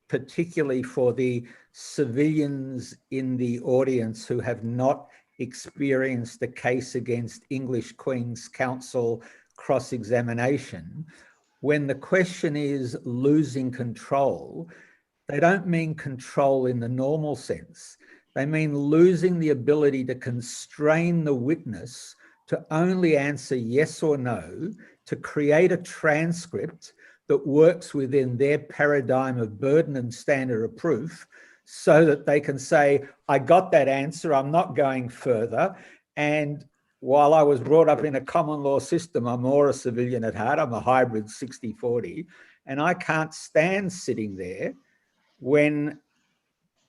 particularly for the civilians in the audience who have not experienced a case against English Queen's Counsel cross-examination, when the question is losing control, they don't mean control in the normal sense. They mean losing the ability to constrain the witness to only answer yes or no, to create a transcript that works within their paradigm of burden and standard of proof, so that they can say, I got that answer, I'm not going further. And while I was brought up in a common law system, I'm more a civilian at heart, I'm a hybrid 60-40, and I can't stand sitting there when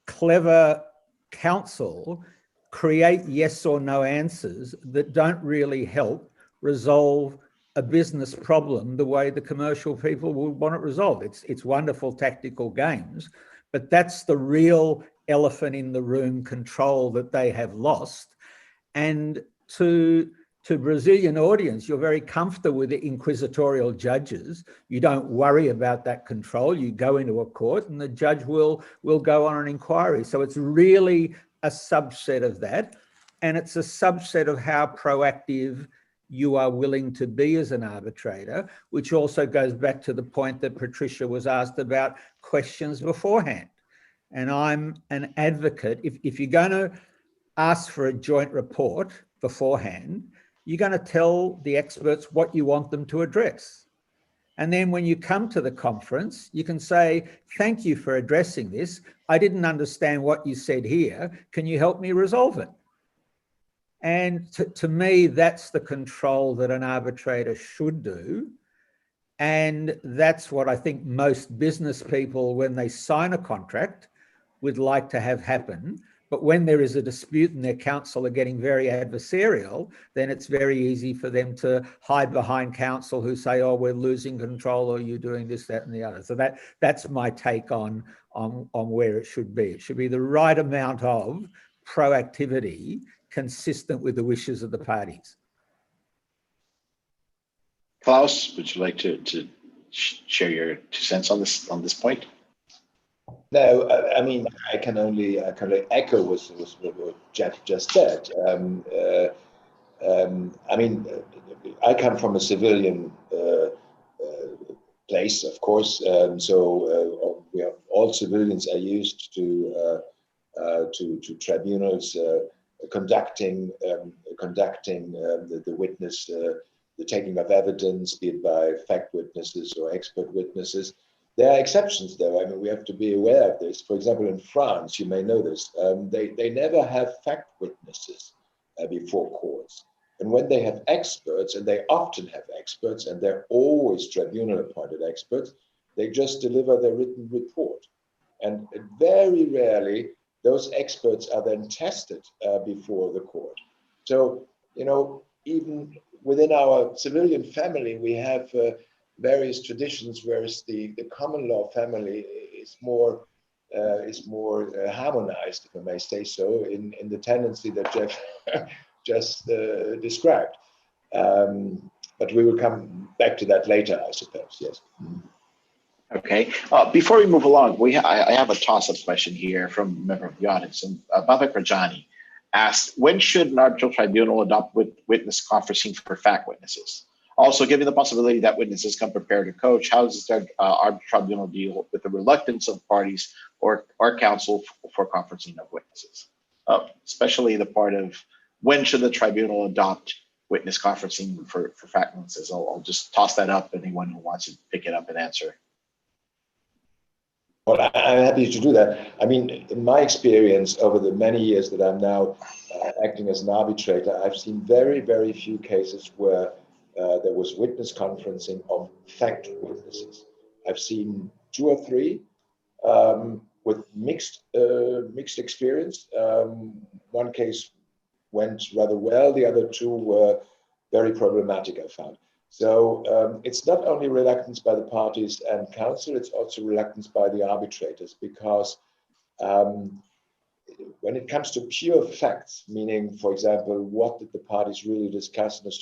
clever counsel create yes or no answers that don't really help resolve a business problem the way the commercial people would want it resolved. It's wonderful tactical games, but that's the real elephant in the room control that they have lost. And to Brazilian audience, you're very comfortable with the inquisitorial judges. You don't worry about that control. You go into a court and the judge will go on an inquiry. So it's really a subset of that. And it's a subset of how proactive you are willing to be as an arbitrator, which also goes back to the point that Patricia was asked about questions beforehand. And I'm an advocate. If you're going to ask for a joint report beforehand, you're going to tell the experts what you want them to address. And then when you come to the conference, you can say, thank you for addressing this. I didn't understand what you said here. Can you help me resolve it? And to me, that's the control that an arbitrator should do. And that's what I think most business people, when they sign a contract, would like to have happen. But when there is a dispute and their counsel are getting very adversarial, then it's very easy for them to hide behind counsel who say, oh, we're losing control, or you're doing this, that, and the other. So that's my take on where it should be. It should be the right amount of proactivity consistent with the wishes of the parties. Klaus, would you like to share your 2 cents on this point? No, I mean, I can only echo what Jeff just said. I mean, I come from a civilian place, of course. All civilians are used to tribunals conducting the witness, the taking of evidence, be it by fact witnesses or expert witnesses. There are exceptions, though. I mean, we have to be aware of this. For example, in France, you may know this, they never have fact witnesses before courts. And when they have experts, and they often have experts, and they're always tribunal-appointed experts, they just deliver their written report. And very rarely, those experts are then tested before the court. So, you know, even within our civilian family, we have various traditions, whereas the common law family is more harmonized, if I may say so, in the tendency that Jeff just described. But we will come back to that later, I suppose. Yes. Okay. Before we move along, I have a toss-up question here from a member of the audience. And Babak Rajani asked, when should an arbitral tribunal adopt witness conferencing for fact witnesses? Also, given the possibility that witnesses come prepared to coach, how does the arbitral tribunal deal with the reluctance of parties or counsel for conferencing of witnesses? Especially the part of when should the tribunal adopt witness conferencing for fact witnesses? I'll just toss that up, anyone who wants to pick it up and answer. Well, I'm happy to do that. I mean, in my experience over the many years that I'm now acting as an arbitrator, I've seen very, very few cases where there was witness conferencing of fact witnesses. I've seen 2 or 3 with mixed experience. One case went rather well. The other 2 were very problematic, I found. So it's not only reluctance by the parties and counsel, it's also reluctance by the arbitrators, because when it comes to pure facts, meaning, for example, what did the parties really discuss in a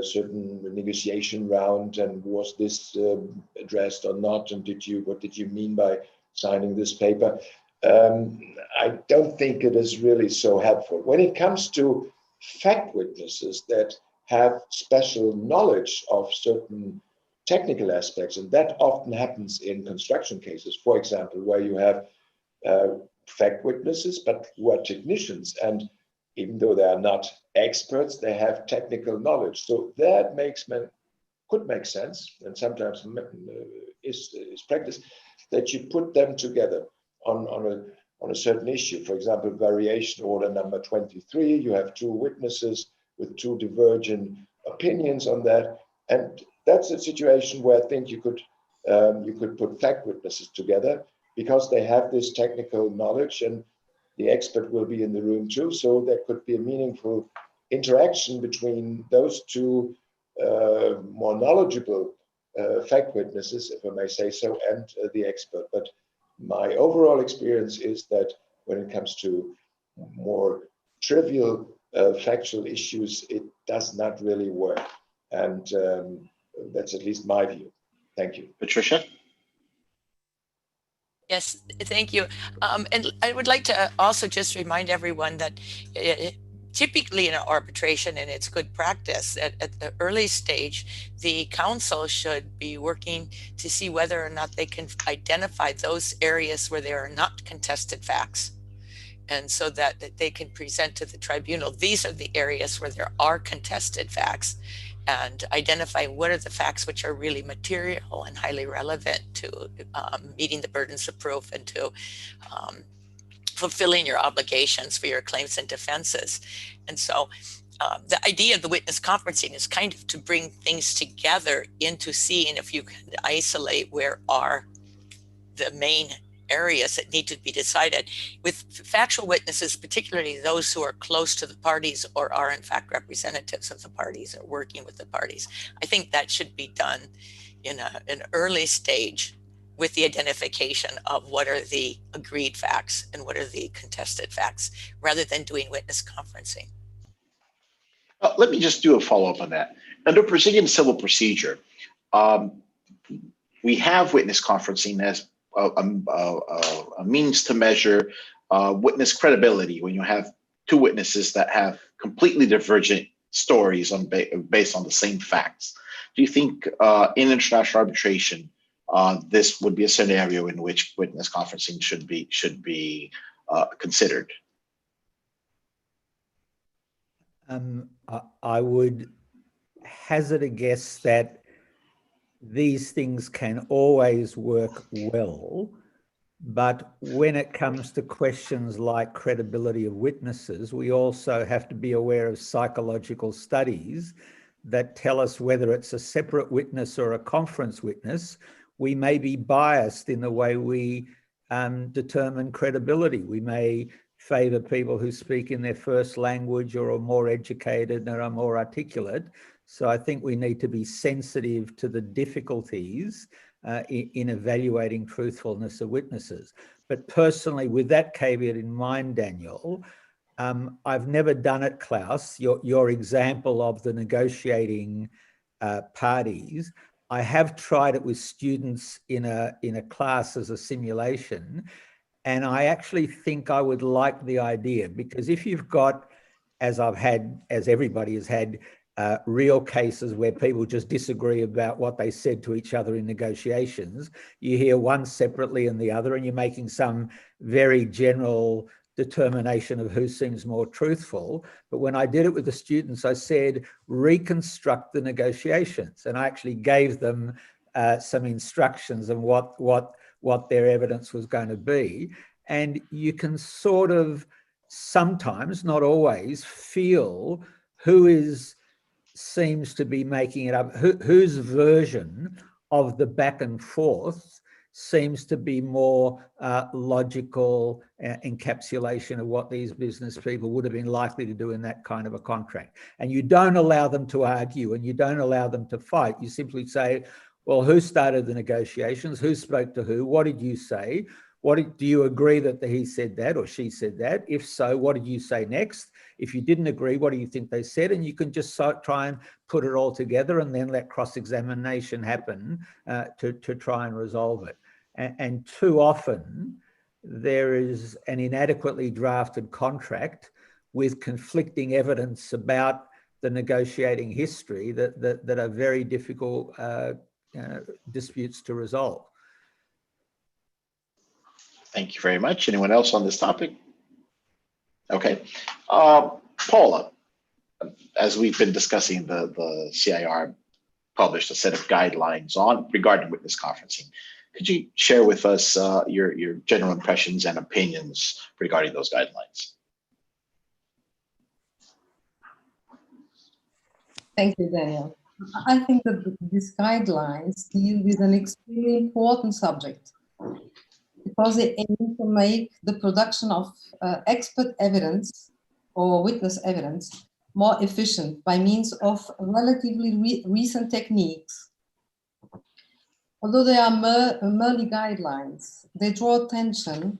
certain negotiation round, and was this addressed or not, and what did you mean by signing this paper? I don't think it is really so helpful. When it comes to fact witnesses that have special knowledge of certain technical aspects, and that often happens in construction cases, for example, where you have fact witnesses, but who are technicians, and even though they are not experts, they have technical knowledge. So that could make sense, and sometimes is practice, that you put them together on a certain issue. For example, variation order number 23, you have two witnesses with two divergent opinions on that, and that's a situation where I think you could put fact witnesses together, because they have this technical knowledge and the expert will be in the room too. So there could be a meaningful interaction between those two more knowledgeable fact witnesses, if I may say so, and the expert. But my overall experience is that when it comes to more trivial factual issues, it does not really work. And that's at least my view. Thank you. Patricia? Yes, thank you. And I would like to also just remind everyone that typically in an arbitration, and it's good practice, at the early stage, the counsel should be working to see whether or not they can identify those areas where there are not contested facts. And so that they can present to the tribunal, these are the areas where there are contested facts, and identify what are the facts which are really material and highly relevant to meeting the burdens of proof and to fulfilling your obligations for your claims and defenses. And so the idea of the witness conferencing is kind of to bring things together into seeing if you can isolate where are the main areas that need to be decided. With factual witnesses, particularly those who are close to the parties or are in fact representatives of the parties or working with the parties, I think that should be done in an early stage with the identification of what are the agreed facts and what are the contested facts, rather than doing witness conferencing. Let me just do a follow-up on that. Under Brazilian civil procedure, we have witness conferencing as a means to measure witness credibility when you have two witnesses that have completely divergent stories based on the same facts. Do you think in international arbitration, this would be a scenario in which witness conferencing should be considered? I would hazard a guess that these things can always work well, but when it comes to questions like credibility of witnesses, we also have to be aware of psychological studies that tell us whether it's a separate witness or a conference witness. We may be biased in the way we determine credibility. We may favor people who speak in their first language or are more educated and are more articulate. So I think we need to be sensitive to the difficulties in evaluating truthfulness of witnesses. But personally, with that caveat in mind, Daniel, I've never done it, Klaus, your example of the negotiating parties. I have tried it with students in a class as a simulation, and I actually think I would like the idea, because if you've got, as everybody has had, real cases where people just disagree about what they said to each other in negotiations, you hear one separately and the other, and you're making some very general determination of who seems more truthful. But when I did it with the students, I said, reconstruct the negotiations. And I actually gave them some instructions on what their evidence was going to be. And you can sort of sometimes, not always, feel who seems to be making it up, whose version of the back and forth seems to be more logical encapsulation of what these business people would have been likely to do in that kind of a contract. And you don't allow them to argue and you don't allow them to fight. You simply say, well, who started the negotiations? Who spoke to who? What did you say? Do you agree that he said that or she said that? If so, what did you say next? If you didn't agree, what do you think they said? And you can just try and put it all together and then let cross-examination happen to try and resolve it. And too often, there is an inadequately drafted contract with conflicting evidence about the negotiating history that are very difficult disputes to resolve. Thank you very much. Anyone else on this topic? Okay. Paula, as we've been discussing, the CIArb published a set of guidelines regarding witness conferencing. Could you share with us your general impressions and opinions regarding those guidelines? Thank you, Daniel. I think that these guidelines deal with an extremely important subject because they aim to make the production of expert evidence or witness evidence more efficient by means of relatively recent techniques. Although they are merely guidelines, they draw attention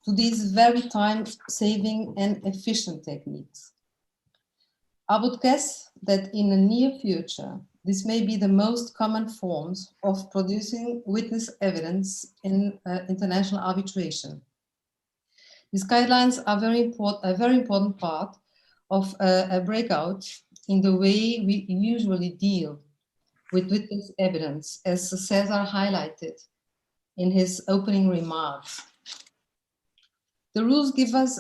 to these very time-saving and efficient techniques. I would guess that in the near future, this may be the most common forms of producing witness evidence in international arbitration. These guidelines are a very important part of a breakout in the way we usually deal with witness evidence, as Cesar highlighted in his opening remarks. The rules give us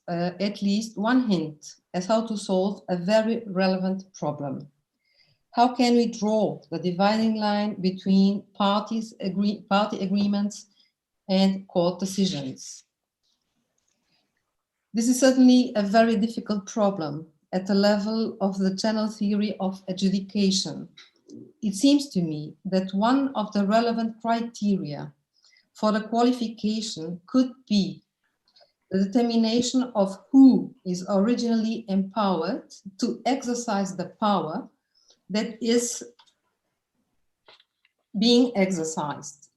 at least one hint as how to solve a very relevant problem. How can we draw the dividing line between party agreements and court decisions? This is certainly a very difficult problem at the level of the general theory of adjudication. It seems to me that one of the relevant criteria for the qualification could be the determination of who is originally empowered to exercise the power that is being exercised.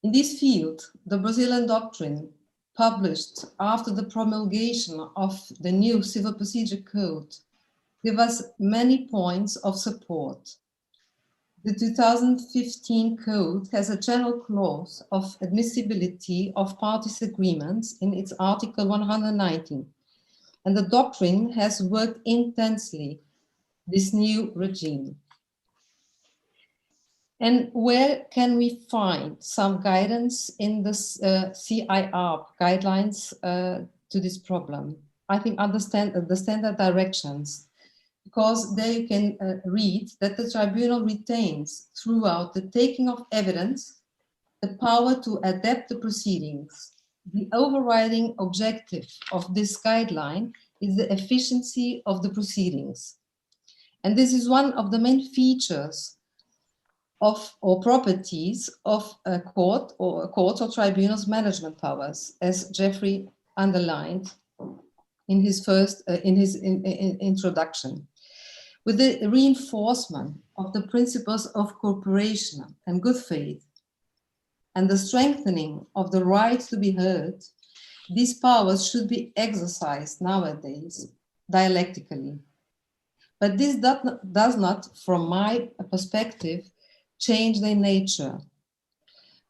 In this field, the Brazilian doctrine published after the promulgation of the new Civil Procedure Code give us many points of support. The 2015 code has a general clause of admissibility of parties' agreements in its Article 119, and the doctrine has worked intensely this new regime. And where can we find some guidance in the CIArb guidelines to this problem? I think understand the standard directions, because there you can read that the tribunal retains throughout the taking of evidence the power to adapt the proceedings. The overriding objective of this guideline is the efficiency of the proceedings. And this is one of the main features of or properties of a court or tribunal's management powers, as Jeffrey underlined in his introduction. With the reinforcement of the principles of cooperation and good faith, and the strengthening of the right to be heard, these powers should be exercised nowadays dialectically. But this does not, from my perspective, change their nature.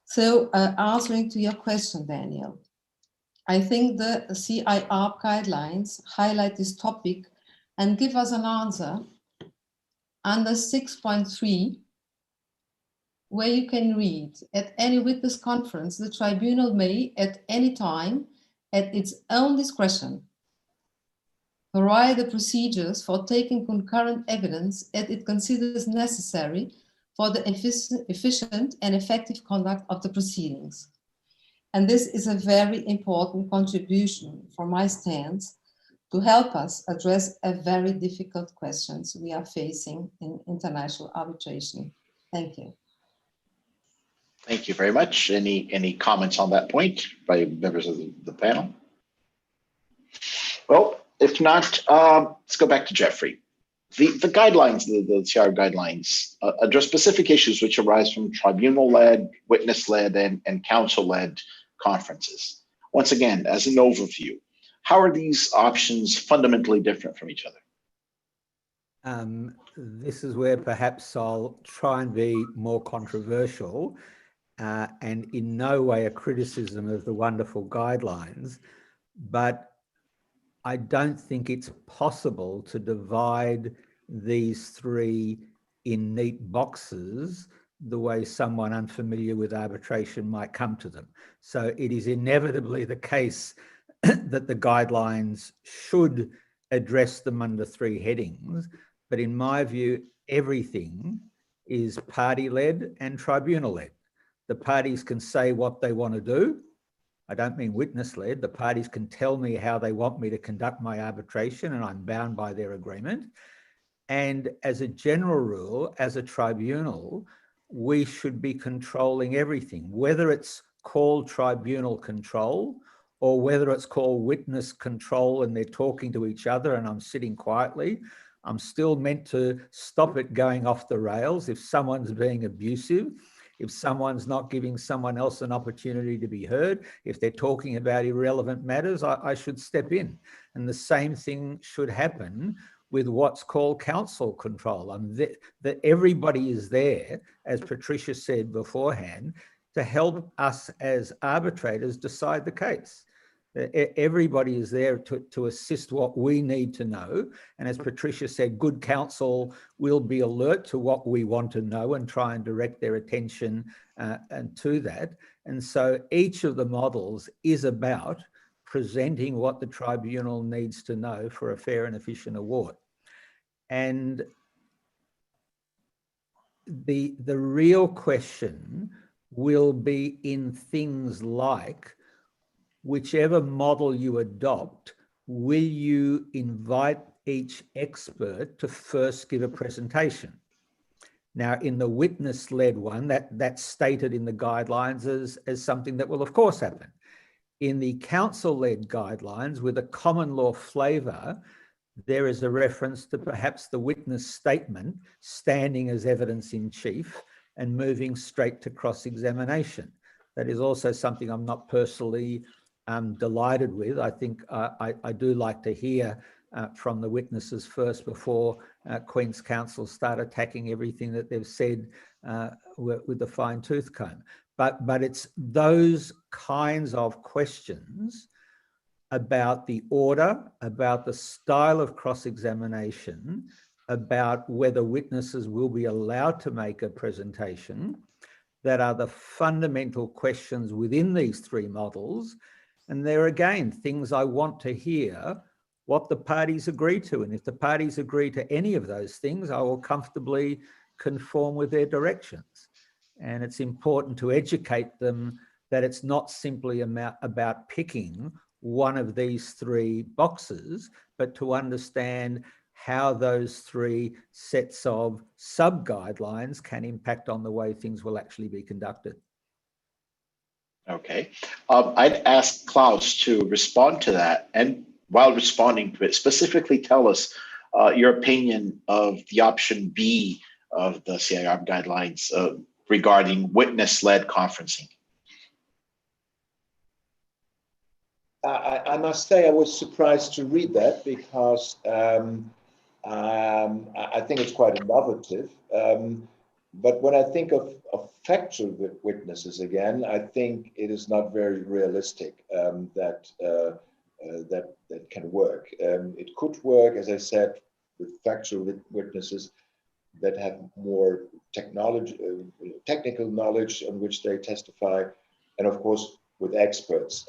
So answering to your question, Daniel, I think the CIArb guidelines highlight this topic and give us an answer under 6.3, where you can read, at any witness conference, the tribunal may, at any time, at its own discretion, vary the procedures for taking concurrent evidence as it considers necessary for the efficient and effective conduct of the proceedings. And this is a very important contribution from my stance to help us address a very difficult questions we are facing in international arbitration. Thank you. Thank you very much. Any comments on that point by members of the panel? Well, if not, let's go back to Jeffrey. The guidelines, the CIArb guidelines, address specific issues which arise from tribunal-led, witness-led, and counsel-led conferences. Once again, as an overview, how are these options fundamentally different from each other? This is where perhaps I'll try and be more controversial and in no way a criticism of the wonderful guidelines, but I don't think it's possible to divide these three in neat boxes the way someone unfamiliar with arbitration might come to them. So it is inevitably the case that the guidelines should address them under three headings. But in my view, everything is party-led and tribunal-led. The parties can say what they want to do. I don't mean witness-led. The parties can tell me how they want me to conduct my arbitration, and I'm bound by their agreement. And as a general rule, as a tribunal, we should be controlling everything, whether it's called tribunal control or whether it's called witness control and they're talking to each other and I'm sitting quietly. I'm still meant to stop it going off the rails if someone's being abusive, if someone's not giving someone else an opportunity to be heard, if they're talking about irrelevant matters, I should step in. And the same thing should happen with what's called counsel control. That everybody is there, as Patricia said beforehand, to help us as arbitrators decide the case. Everybody is there to assist what we need to know. And as Patricia said, good counsel will be alert to what we want to know and try and direct their attention and to that. And so each of the models is about presenting what the tribunal needs to know for a fair and efficient award. And the real question will be in things like, whichever model you adopt, will you invite each expert to first give a presentation? Now, in the witness-led one, that's stated in the guidelines as something that will, of course, happen. In the counsel-led guidelines, with a common law flavour, there is a reference to perhaps the witness statement standing as evidence in chief and moving straight to cross-examination. That is also something I'm not personally delighted with. I think I do like to hear from the witnesses first before Queen's Counsel start attacking everything that they've said with the fine-tooth comb. But it's those kinds of questions about the order, about the style of cross-examination, about whether witnesses will be allowed to make a presentation, that are the fundamental questions within these three models. And there again, things I want to hear what the parties agree to. And if the parties agree to any of those things, I will comfortably conform with their directions. And it's important to educate them that it's not simply about picking one of these three boxes, but to understand how those three sets of sub-guidelines can impact on the way things will actually be conducted. Okay. I'd ask Klaus to respond to that, and while responding to it, specifically tell us your opinion of the option B of the CIArb guidelines regarding witness-led conferencing. I must say I was surprised to read that because I think it's quite innovative. But when I think of factual witnesses again, I think it is not very realistic that can work. It could work, as I said, with factual witnesses that have more technical knowledge on which they testify, and of course with experts.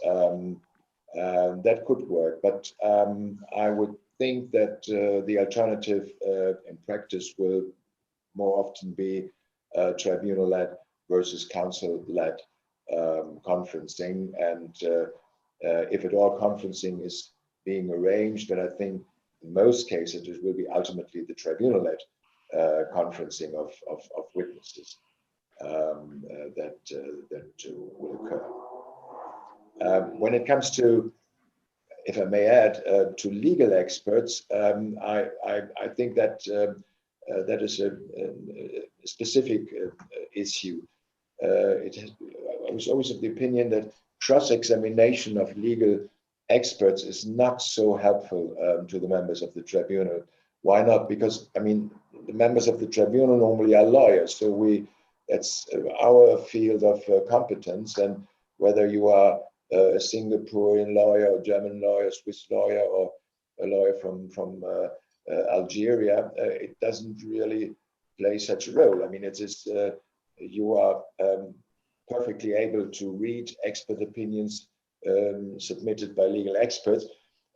That could work, but I would think that the alternative in practice will more often be tribunal-led versus counsel-led conferencing. And if at all conferencing is being arranged, then I think in most cases it will be ultimately the tribunal-led conferencing of witnesses that will occur. When it comes to, if I may add, to legal experts, I think that that is a specific issue. I was always of the opinion that cross-examination of legal experts is not so helpful to the members of the tribunal. Why not? Because, I mean, the members of the tribunal normally are lawyers, so we that's our field of competence. And whether you are a Singaporean lawyer, or German lawyer, Swiss lawyer, or a lawyer from Algeria, it doesn't really play such a role. I mean, it is you are perfectly able to read expert opinions submitted by legal experts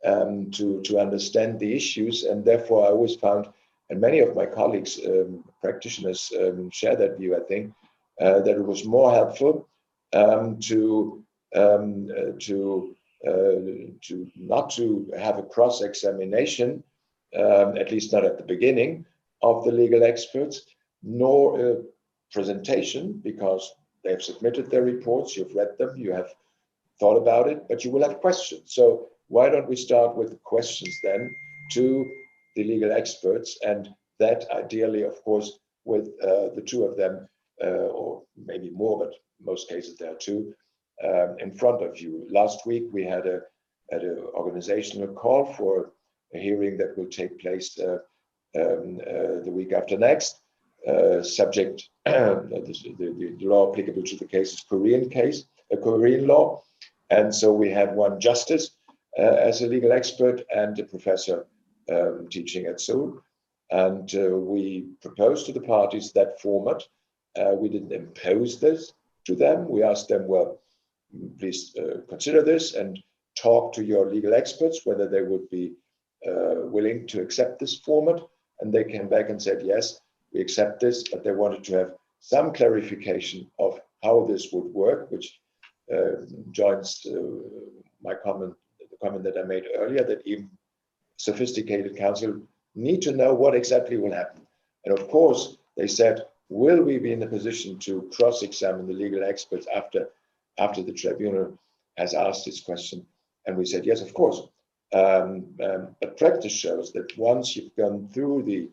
to understand the issues, and therefore I always found, and many of my colleagues, practitioners, share that view, I think, that it was more helpful to not to have a cross-examination, at least not at the beginning, of the legal experts, nor a presentation, because they've submitted their reports, you've read them, you have thought about it, but you will have questions. So why don't we start with the questions then to the legal experts, and that ideally, of course, with the two of them, or maybe more, but most cases there are two, in front of you. Last week we had an organizational call for a hearing that will take place the week after next. Subject the law applicable to the case is Korean law, and so we had one justice as a legal expert and a professor teaching at Seoul, and we proposed to the parties that format. We didn't impose this to them. We asked them, well, please consider this and talk to your legal experts whether they would be willing to accept this format, and they came back and said, yes, we accept this, but they wanted to have some clarification of how this would work, which joins my comment, the comment that I made earlier, that even sophisticated counsel need to know what exactly will happen. And of course, they said, will we be in a position to cross-examine the legal experts after the tribunal has asked this question? And we said, yes, of course. But practice shows that once you've gone through the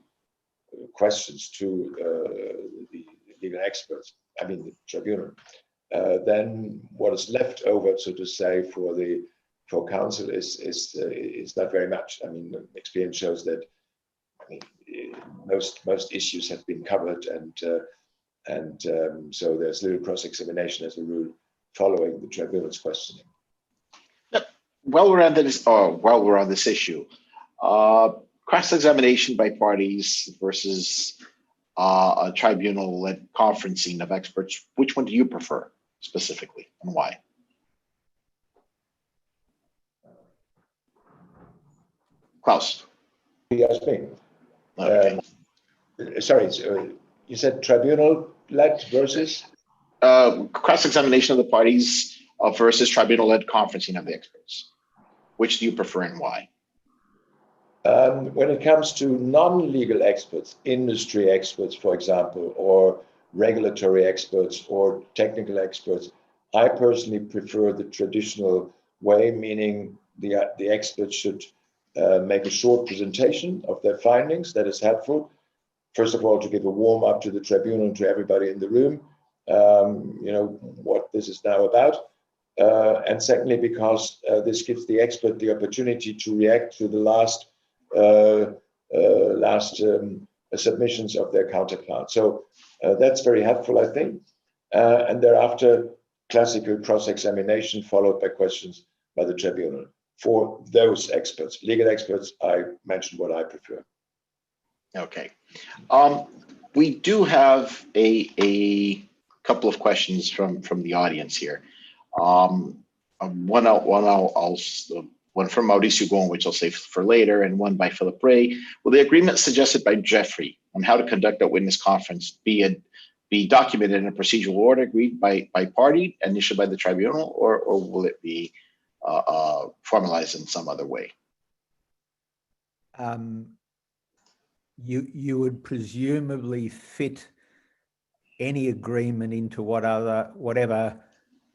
questions to the legal experts, I mean the tribunal, then what is left over, so to say, for counsel is not very much. I mean, experience shows that, I mean, most issues have been covered, and so there's little cross-examination as a rule following the tribunal's questioning. While we're on this issue, cross-examination by parties versus a tribunal-led conferencing of experts, which one do you prefer specifically, and why? Klaus. You asked me. Okay. Sorry, you said tribunal-led versus? Cross-examination of the parties versus tribunal-led conferencing of the experts. Which do you prefer and why? When it comes to non-legal experts, industry experts, for example, or regulatory experts or technical experts, I personally prefer the traditional way, meaning the experts should make a short presentation of their findings. That is helpful. First of all, to give a warm up to the tribunal and to everybody in the room, what this is now about. And secondly, because this gives the expert the opportunity to react to the last submissions of their counterpart. So that's very helpful, I think. And thereafter, classical cross-examination followed by questions by the tribunal. For those experts, legal experts, I mentioned what I prefer. Okay. We do have a couple of questions from the audience here. One from Mauricio Gon, which I'll save for later, and one by Philip Ray. Will the agreement suggested by Jeffrey on how to conduct a witness conference be documented in a procedural order agreed by party and issued by the tribunal, or will it be formalized in some other way? You would presumably fit any agreement into whatever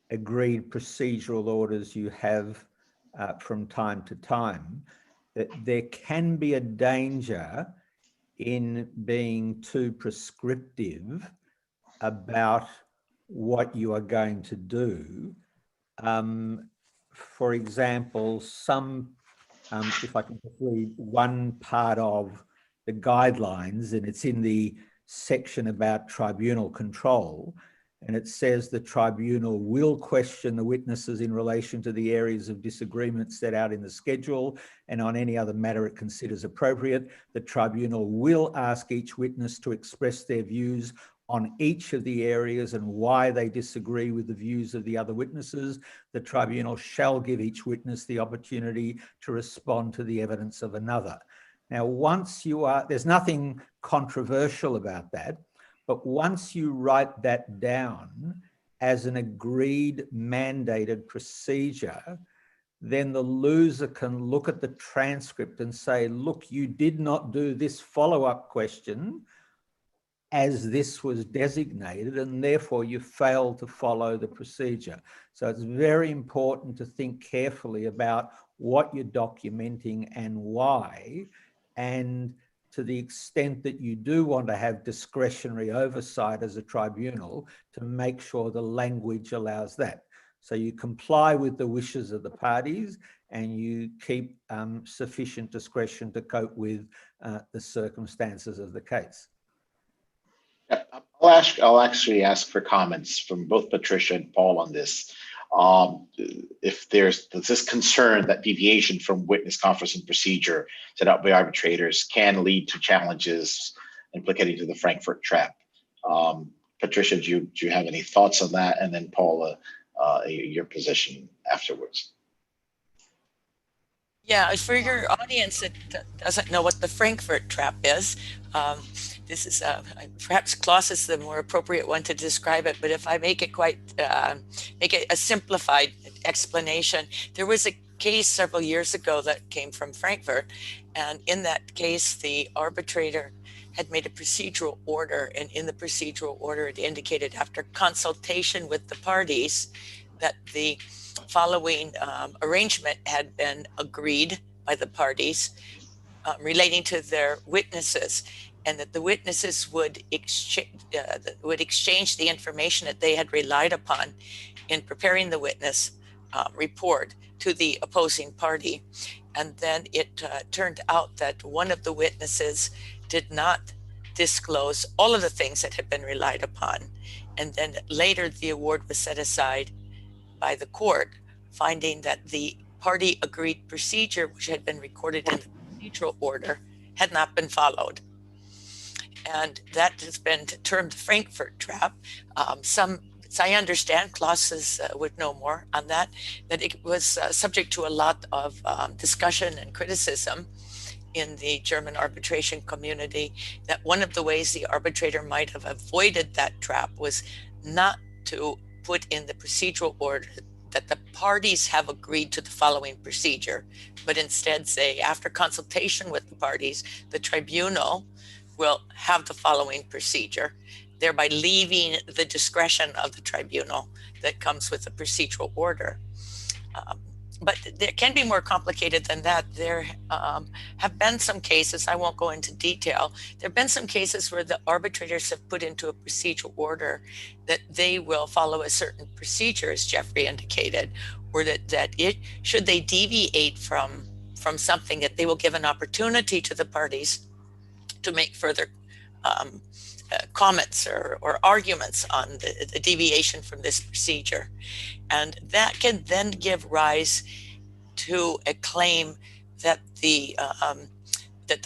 agreed procedural orders you have from time to time. That there can be a danger in being too prescriptive about what you are going to do. For example, if I can just read one part of the guidelines, and it's in the section about tribunal control, and it says the tribunal will question the witnesses in relation to the areas of disagreement set out in the schedule and on any other matter it considers appropriate. The tribunal will ask each witness to express their views on each of the areas and why they disagree with the views of the other witnesses. The tribunal shall give each witness the opportunity to respond to the evidence of another. Now, once you are, there's nothing controversial about that, but once you write that down as an agreed mandated procedure, then the loser can look at the transcript and say, look, you did not do this follow-up question as this was designated, and therefore you failed to follow the procedure. So it's very important to think carefully about what you're documenting and why, and to the extent that you do want to have discretionary oversight as a tribunal, to make sure the language allows that. So you comply with the wishes of the parties and you keep sufficient discretion to cope with the circumstances of the case. I'll actually ask for comments from both Patricia and Paul on this. If there's this concern that deviation from witness conferencing procedure set out by arbitrators can lead to challenges implicating to the Frankfurt trap. Patricia, do you have any thoughts on that? And then Paula, your position afterwards. Yeah, for your audience that doesn't know what the Frankfurt trap is, this is perhaps Klaus is the more appropriate one to describe it, but if I make it make it a simplified explanation, there was a case several years ago that came from Frankfurt, and in that case, the arbitrator had made a procedural order, and in the procedural order, it indicated after consultation with the parties that the following arrangement had been agreed by the parties relating to their witnesses, and that the witnesses would exchange the information that they had relied upon in preparing the witness report to the opposing party. And then it turned out that one of the witnesses did not disclose all of the things that had been relied upon. And then later the award was set aside by the court, finding that the party agreed procedure, which had been recorded in the procedural order, had not been followed. And that has been termed the Frankfurt trap. I understand, Klaus would know more on that, that it was subject to a lot of discussion and criticism in the German arbitration community, that one of the ways the arbitrator might have avoided that trap was not to put in the procedural order that the parties have agreed to the following procedure, but instead say, after consultation with the parties, the tribunal will have the following procedure, thereby leaving the discretion of the tribunal that comes with the procedural order. But there can be more complicated than that. There have been some cases, I won't go into detail, there have been some cases where the arbitrators have put into a procedural order that they will follow a certain procedure, as Jeffrey indicated, or that should they deviate from something, that they will give an opportunity to the parties to make further comments or arguments on the deviation from this procedure. And that can then give rise to a claim that the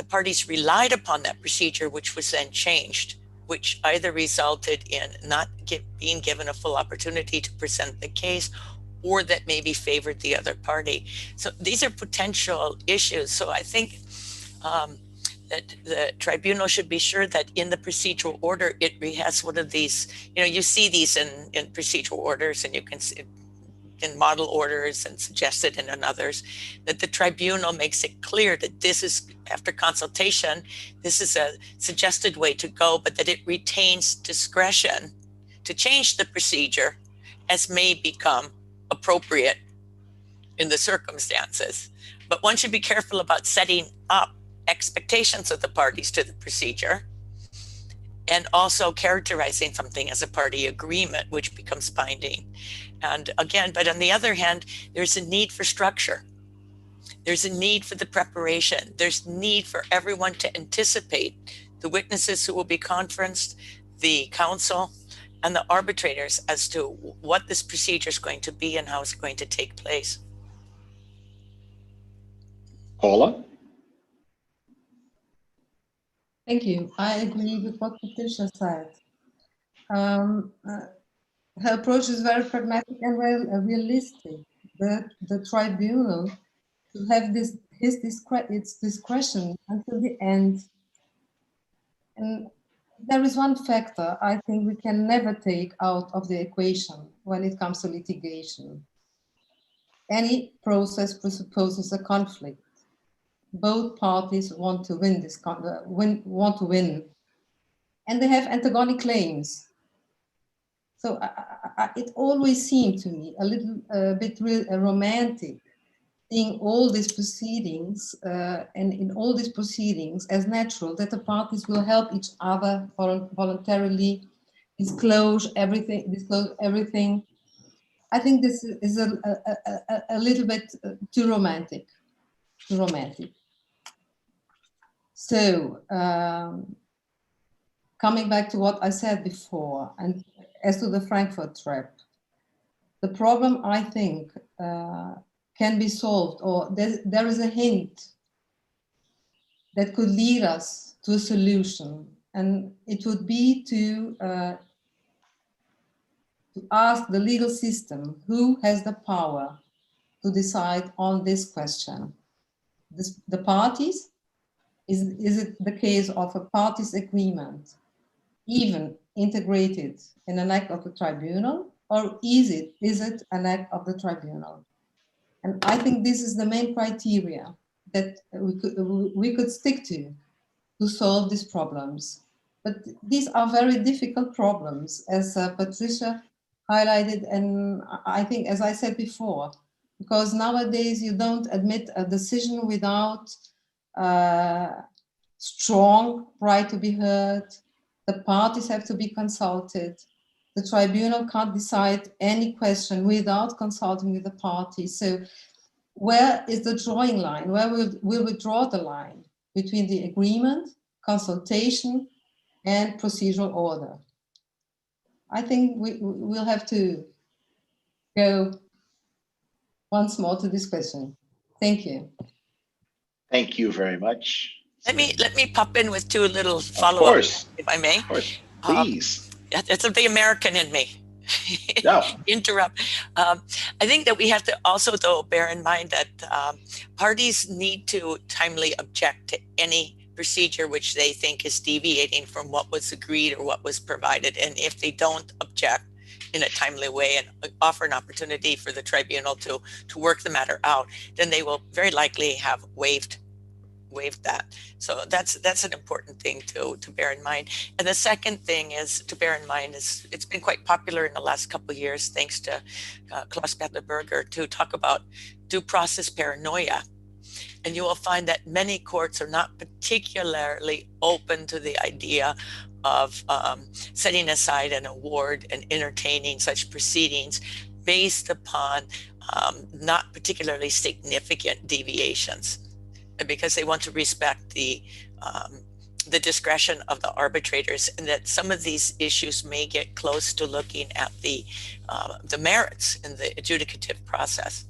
parties relied upon that procedure, which was then changed, which either resulted in not being given a full opportunity to present the case, or that maybe favored the other party. So these are potential issues. So I think that the tribunal should be sure that in the procedural order, it has one of these, you see these in procedural orders, and you can see in model orders and suggested in others, that the tribunal makes it clear that this is, after consultation, this is a suggested way to go, but that it retains discretion to change the procedure as may become appropriate in the circumstances. But one should be careful about setting up expectations of the parties to the procedure, and also characterizing something as a party agreement, which becomes binding. And again, but on the other hand, there's a need for structure. There's a need for the preparation. There's need for everyone to anticipate the witnesses who will be conferenced, the counsel, and the arbitrators as to what this procedure is going to be and how it's going to take place. Paula? Thank you. I agree with what Patricia said. Her approach is very pragmatic and realistic. The tribunal should have its discretion until the end. And there is one factor I think we can never take out of the equation when it comes to litigation. Any process presupposes a conflict. Both parties want to win and they have antagonic claims. So it always seemed to me a little bit romantic, seeing all these proceedings and in all these proceedings as natural that the parties will help each other voluntarily disclose everything. I think this is a little bit too romantic. So coming back to what I said before, and as to the Frankfurt trap, the problem I think can be solved, or there is a hint that could lead us to a solution, and it would be to ask the legal system who has the power to decide on this question. The parties? Is it the case of a parties agreement, even integrated in an act of the tribunal, or is it an act of the tribunal? And I think this is the main criteria that we could stick to solve these problems. But these are very difficult problems, as Patricia highlighted, and I think, as I said before, because nowadays you don't admit a decision without strong right to be heard. The parties have to be consulted. The tribunal can't decide any question without consulting with the parties. So where is the drawing line? Where will we draw the line between the agreement, consultation, and procedural order? I think we'll have to go once more to this question. Thank you. Thank you very much. Let me pop in with two little follow-ups, if I may. Of course, please. It's the American in me. No. Interrupt. I think that we have to also, though, bear in mind that parties need to timely object to any procedure which they think is deviating from what was agreed or what was provided. And if they don't object in a timely way and offer an opportunity for the tribunal to work the matter out, then they will very likely have waived that. So that's an important thing to bear in mind. And the second thing is to bear in mind is it's been quite popular in the last couple of years, thanks to Klaus-Peter Berger, to talk about due process paranoia. And you will find that many courts are not particularly open to the idea of setting aside an award and entertaining such proceedings based upon not particularly significant deviations, because they want to respect the discretion of the arbitrators, and that some of these issues may get close to looking at the merits in the adjudicative process.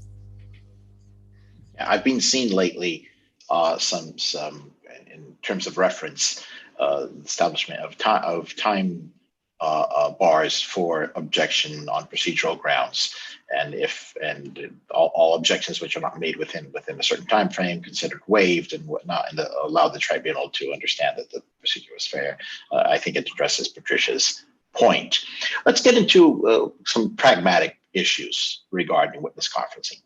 Yeah, I've been seeing lately some in terms of reference, establishment of time bars for objection on procedural grounds, and all objections which are not made within a certain time frame considered waived and whatnot, and allow the tribunal to understand that the procedure was fair. I think it addresses Patricia's point. Let's get into some pragmatic issues regarding witness conferencing.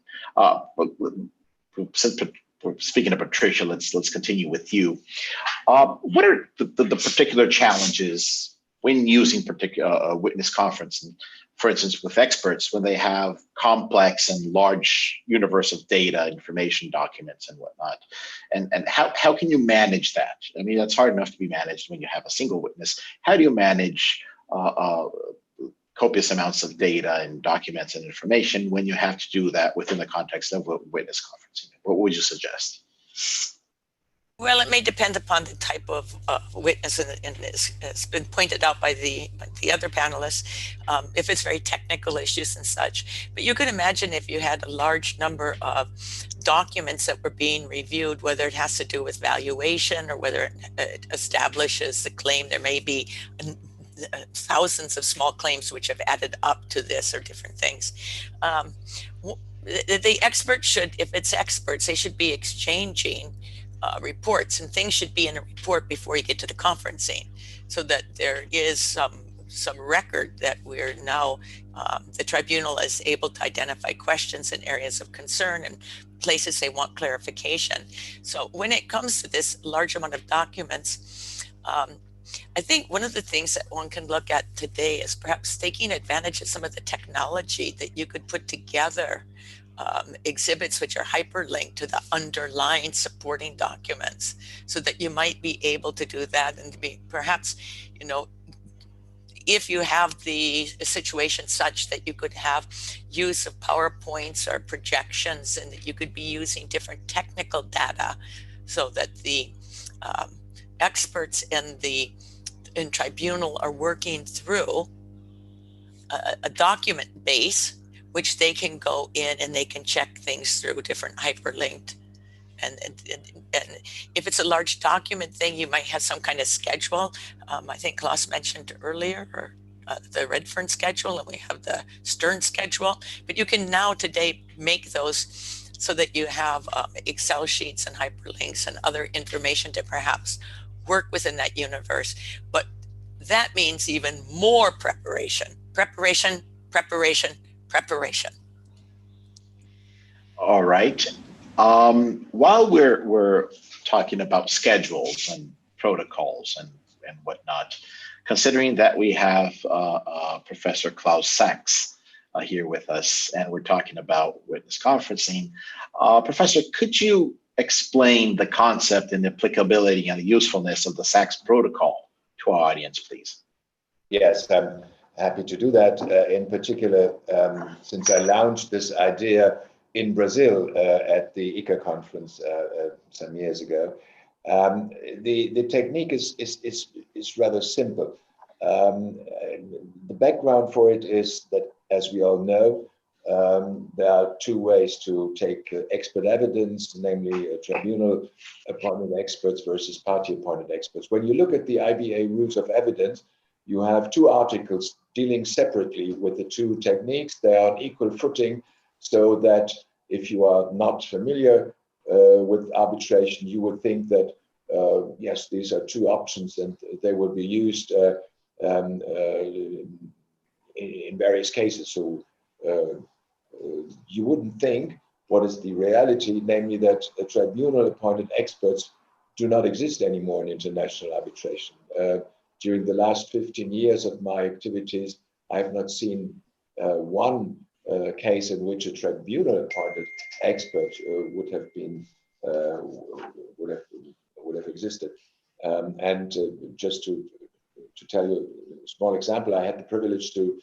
Since we're speaking of Patricia, let's continue with you. What are the particular challenges when using particular witness conferencing, for instance, with experts, when they have complex and large universe of data, information, documents, and whatnot? And how can you manage that? I mean, that's hard enough to be managed when you have a single witness. How do you manage copious amounts of data and documents and information when you have to do that within the context of a witness conferencing? What would you suggest? Well, it may depend upon the type of witness, and it's been pointed out by the other panelists, if it's very technical issues and such. But you could imagine if you had a large number of documents that were being reviewed, whether it has to do with valuation or whether it establishes the claim, there may be thousands of small claims which have added up to this or different things. The experts should, if it's experts, they should be exchanging reports, and things should be in a report before you get to the conferencing, so that there is some record that we're now, the tribunal is able to identify questions and areas of concern and places they want clarification. So when it comes to this large amount of documents, I think one of the things that one can look at today is perhaps taking advantage of some of the technology that you could put together exhibits which are hyperlinked to the underlying supporting documents, so that you might be able to do that, and be perhaps, you know, if you have the situation such that you could have use of PowerPoints or projections, and that you could be using different technical data, so that the experts in tribunal are working through a document base, which they can go in and they can check things through different hyperlinked. And if it's a large document thing, you might have some kind of schedule. I think Klaus mentioned earlier, the Redfern schedule, and we have the Stern schedule. But you can now today make those so that you have Excel sheets and hyperlinks and other information to perhaps work within that universe. But that means even more preparation. All right. While we're talking about schedules and protocols and whatnot, considering that we have Professor Klaus Sachs here with us, and we're talking about witness conferencing, Professor, could you explain the concept and the applicability and the usefulness of the Sachs protocol to our audience, please? Yes, I'm happy to do that. In particular, since I launched this idea in Brazil at the ICA conference some years ago, the technique is rather simple. The background for it is that, as we all know, there are two ways to take expert evidence, namely tribunal appointed experts versus party appointed experts. When you look at the IBA rules of evidence, you have two articles dealing separately with the two techniques. They are on equal footing, so that if you are not familiar with arbitration, you would think that, yes, these are two options and they will be used in various cases. So you wouldn't think what is the reality, namely that tribunal appointed experts do not exist anymore in international arbitration. During the last 15 years of my activities, I have not seen one case in which a tribunal appointed expert would have existed. Just to tell you a small example, I had the privilege to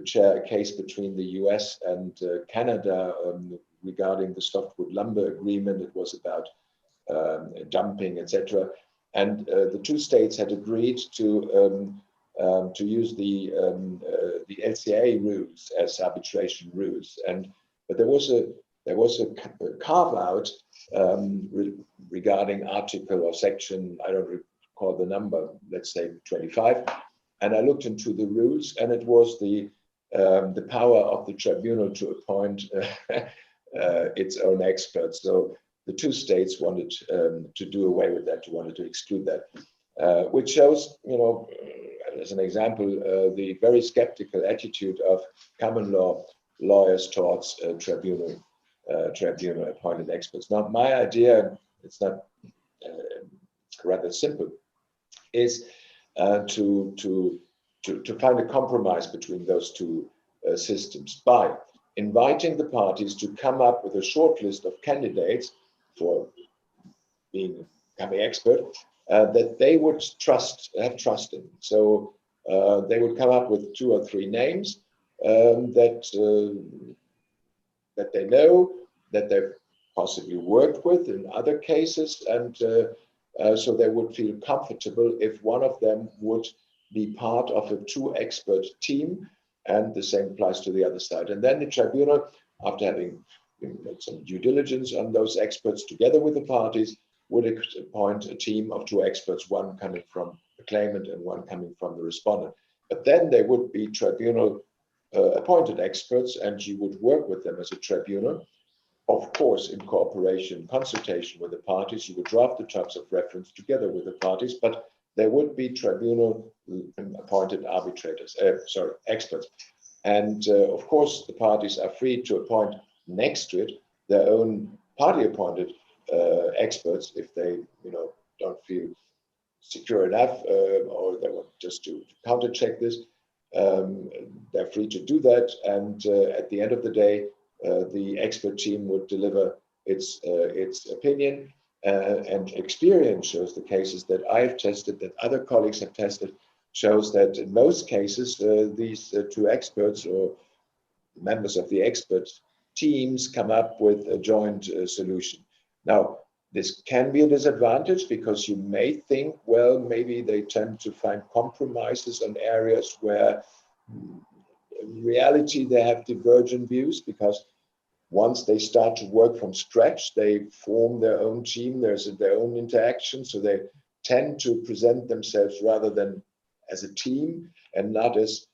chair a case between the US and Canada regarding the softwood lumber agreement. It was about dumping, etc. And the two states had agreed to use the LCA rules as arbitration rules, but there was a carve out regarding article or section, I don't recall the number, let's say 25, and I looked into the rules, and it was the power of the tribunal to appoint its own experts. So the two states wanted to do away with that, wanted to exclude that, which shows, you know, as an example, the very skeptical attitude of common law lawyers towards tribunal appointed experts. Now, my idea, it's rather simple, is to find a compromise between those two systems by inviting the parties to come up with a short list of candidates for becoming expert that they would have trust in. So they would come up with 2 or 3 names that they know, that they've possibly worked with in other cases, and so they would feel comfortable if one of them would be part of a two-expert team, and the same applies to the other side. And then the tribunal, after having made some due diligence on those experts together with the parties, would appoint a team of two experts, one coming from the claimant and one coming from the respondent. But then they would be tribunal appointed experts, and you would work with them as a tribunal, of course, in cooperation, consultation with the parties. You would draft the terms of reference together with the parties, but there would be tribunal appointed arbitrators, experts. And of course, the parties are free to appoint next to it their own party appointed experts if they, don't feel secure enough or they want just to counter check this. They're free to do that. And at the end of the day, the expert team would deliver its opinion. And experience shows, the cases that I've tested, that other colleagues have tested, shows that in most cases, these two experts or members of the expert teams come up with a joint solution. Now, this can be a disadvantage because you may think, well, maybe they tend to find compromises on areas where in reality they have divergent views, because once they start to work from scratch, they form their own team, there's their own interaction, so they tend to present themselves rather than as a team and not as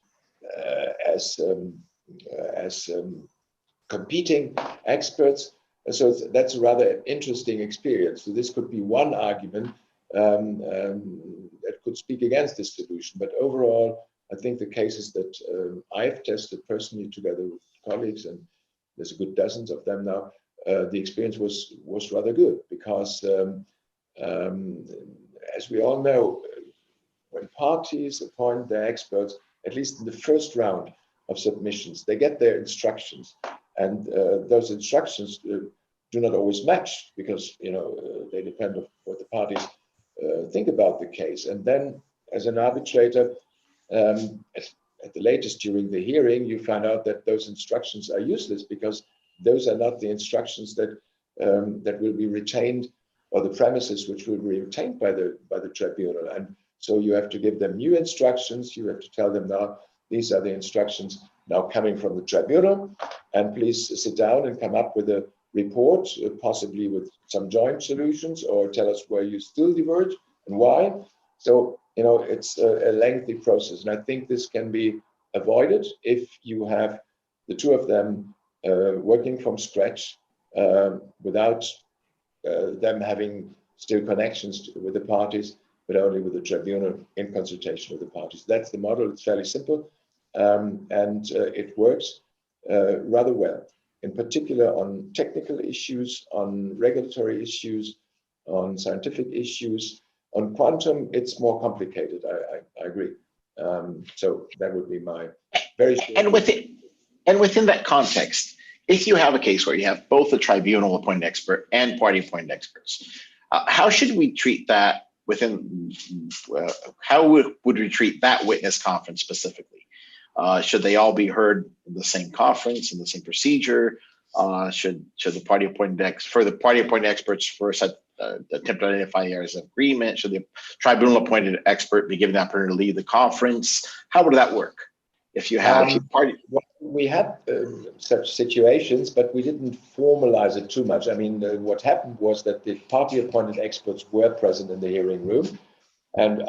competing experts. And so that's a rather interesting experience. So this could be one argument that could speak against this solution. But overall, I think the cases that I've tested personally together with colleagues, and there's a good dozens of them now, the experience was rather good, because as we all know, when parties appoint their experts, at least in the first round of submissions, they get their instructions, and those instructions do not always match, because they depend on what the parties think about the case. And then, as an arbitrator, at the latest during the hearing, you find out that those instructions are useless, because those are not the instructions that that will be retained, or the premises which will be retained by the tribunal. And so you have to give them new instructions. You have to tell them, now these are the instructions now coming from the tribunal, and please sit down and come up with a report, possibly with some joint solutions, or tell us where you still diverge and why. So it's a lengthy process, and I think this can be avoided if you have the two of them working from scratch without them having still connections with the parties, but only with the tribunal in consultation with the parties. That's the model. It's fairly simple, and it works rather well, in particular on technical issues, on regulatory issues, on scientific issues. On quantum, it's more complicated. I agree. So that would be my very short. And within that context, if you have a case where you have both a tribunal appointed expert and party appointed experts, how should we treat that within? How would we treat that witness conference specifically? Should they all be heard in the same conference, in the same procedure? Should the party appointed experts first attempt to identify areas of agreement? Should the tribunal appointed expert be given the opportunity to lead the conference? How would that work? If you have well, we had such situations, but we didn't formalize it too much. I mean, what happened was that the party appointed experts were present in the hearing room, and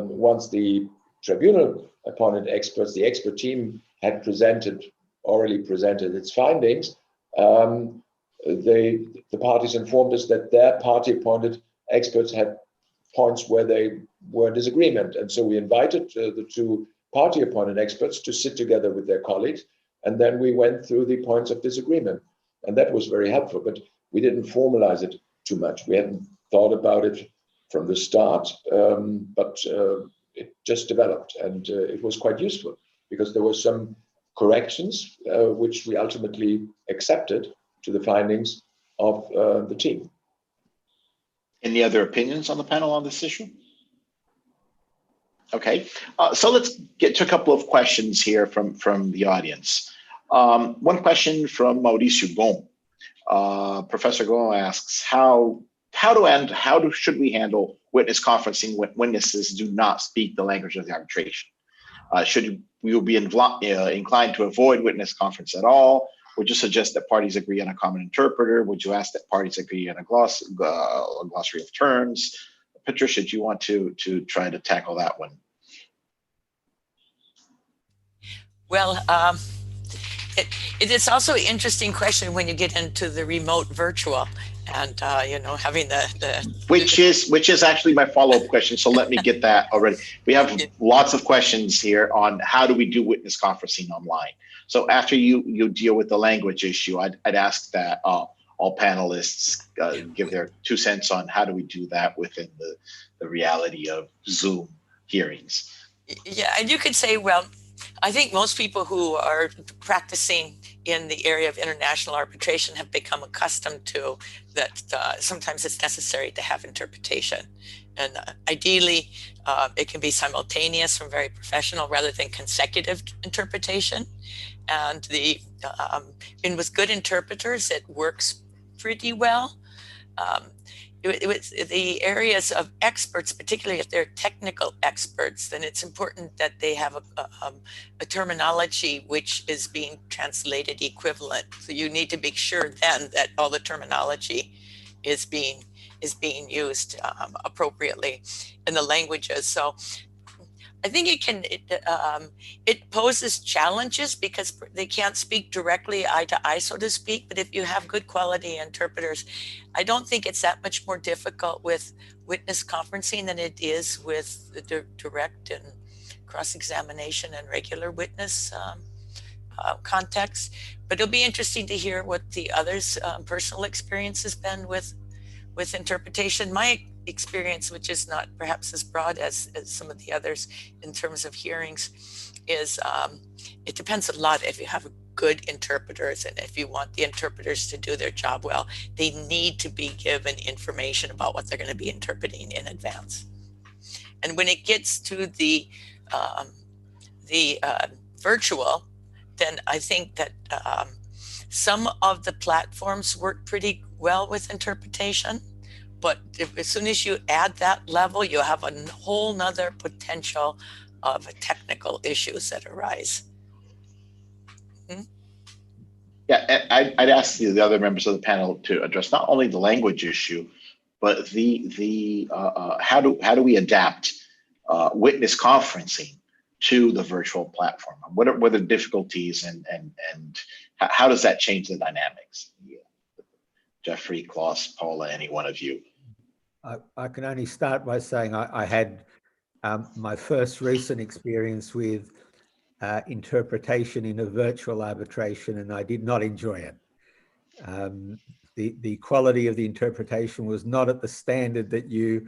once the tribunal appointed experts, the expert team had orally presented its findings, the parties informed us that their party appointed experts had points where they were in disagreement. And so we invited the two party appointed experts to sit together with their colleagues. And then we went through the points of disagreement. And that was very helpful, but we didn't formalize it too much. We hadn't thought about it from the start, but it just developed, and it was quite useful, because there were some corrections which we ultimately accepted to the findings of the team. Any other opinions on the panel on this issue? Okay, so let's get to a couple of questions here from the audience. One question from Mauricio Gon. Professor Gon asks, how should we handle witness conferencing when witnesses do not speak the language of the arbitration? Should we be inclined to avoid witness conference at all? Would you suggest that parties agree on a common interpreter? Would you ask that parties agree on a glossary of terms? Patricia, do you want to try to tackle that one? Well, it is also an interesting question when you get into the remote virtual and you know, having the which is actually my follow-up question. So let me get that already. We have lots of questions here on how do we do witness conferencing online. So after you deal with the language issue, I'd ask that all panelists give their 2 cents on how do we do that within the reality of Zoom hearings. Yeah, and you could say, well, I think most people who are practicing in the area of international arbitration have become accustomed to that sometimes it's necessary to have interpretation. And ideally, it can be simultaneous from very professional rather than consecutive interpretation. And with good interpreters, it works pretty well. The areas of experts, particularly if they're technical experts, then it's important that they have a terminology which is being translated equivalent. So you need to make sure then that all the terminology is being used appropriately in the languages. So I think it poses challenges because they can't speak directly eye to eye, so to speak. But if you have good quality interpreters, I don't think it's that much more difficult with witness conferencing than it is with the direct and cross-examination and regular witness context. But it'll be interesting to hear what the others' personal experience has been with interpretation. My experience, which is not perhaps as broad as some of the others in terms of hearings, is it depends a lot if you have good interpreters, and if you want the interpreters to do their job well, they need to be given information about what they're going to be interpreting in advance. And when it gets to the virtual, then I think that some of the platforms work pretty well with interpretation. But as soon as you add that level, you have a whole nother potential of technical issues that arise. Hmm? Yeah, I'd ask the other members of the panel to address not only the language issue, but how do we adapt witness conferencing to the virtual platform? What are the difficulties and how does that change the dynamics? Yeah. Jeffrey, Klaus, Paula, any one of you. I can only start by saying I had my first recent experience with interpretation in a virtual arbitration, and I did not enjoy it. The quality of the interpretation was not at the standard that you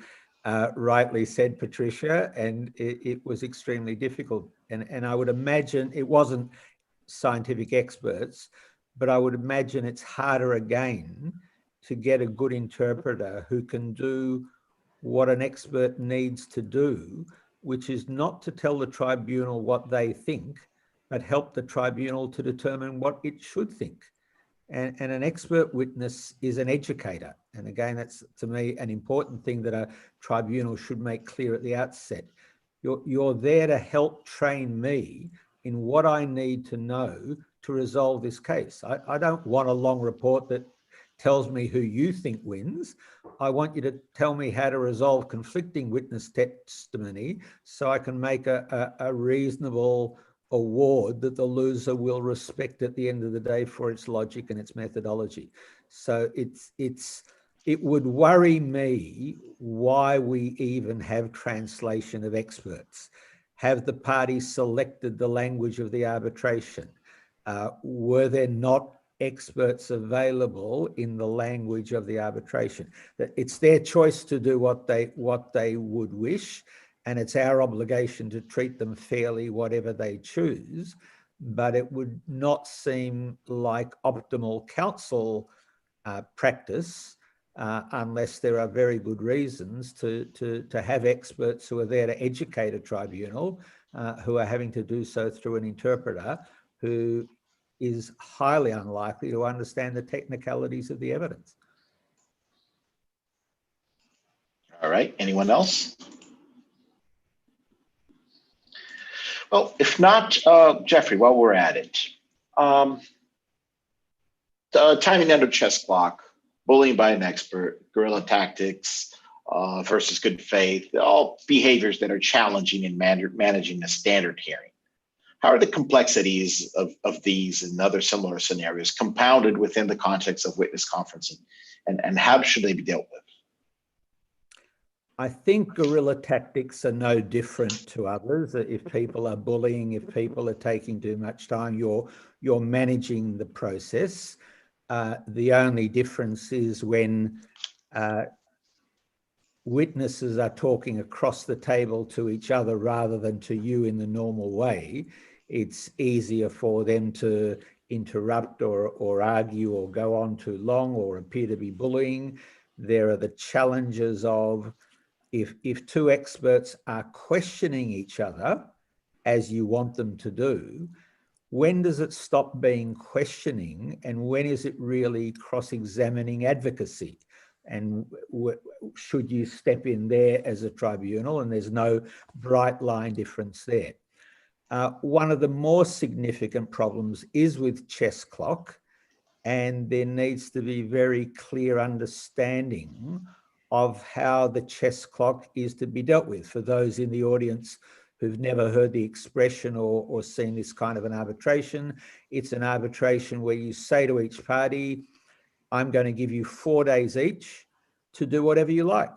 rightly said, Patricia, and it was extremely difficult. And I would imagine it wasn't scientific experts, but I would imagine it's harder again to get a good interpreter who can do what an expert needs to do, which is not to tell the tribunal what they think, but help the tribunal to determine what it should think. And an expert witness is an educator. And again, that's to me an important thing that a tribunal should make clear at the outset. You're there to help train me in what I need to know to resolve this case. I don't want a long report that tells me who you think wins. I want you to tell me how to resolve conflicting witness testimony so I can make a reasonable award that the loser will respect at the end of the day for its logic and its methodology. So it would worry me why we even have translation of experts. Have the parties selected the language of the arbitration? Were there not experts available in the language of the arbitration? That it's their choice to do what they would wish, and it's our obligation to treat them fairly whatever they choose. But it would not seem like optimal counsel practice unless there are very good reasons to have experts who are there to educate a tribunal, who are having to do so through an interpreter who is highly unlikely to understand the technicalities of the evidence. All right, anyone else? Well, if not, Jeffrey, while we're at it, timing under chess clock, bullying by an expert, guerrilla tactics versus good faith, all behaviors that are challenging in managing a standard hearing. How are the complexities of these and other similar scenarios compounded within the context of witness conferencing, and how should they be dealt with? I think guerrilla tactics are no different to others. If people are bullying, if people are taking too much time, you're managing the process. The only difference is when witnesses are talking across the table to each other rather than to you in the normal way. It's easier for them to interrupt or argue or go on too long or appear to be bullying. There are the challenges of if two experts are questioning each other as you want them to do, when does it stop being questioning and when is it really cross-examining advocacy? And should you step in there as a tribunal? And there's no bright line difference there. One of the more significant problems is with chess clock, and there needs to be very clear understanding of how the chess clock is to be dealt with. For those in the audience who've never heard the expression or seen this kind of an arbitration, it's an arbitration where you say to each party, I'm going to give you 4 days each to do whatever you like.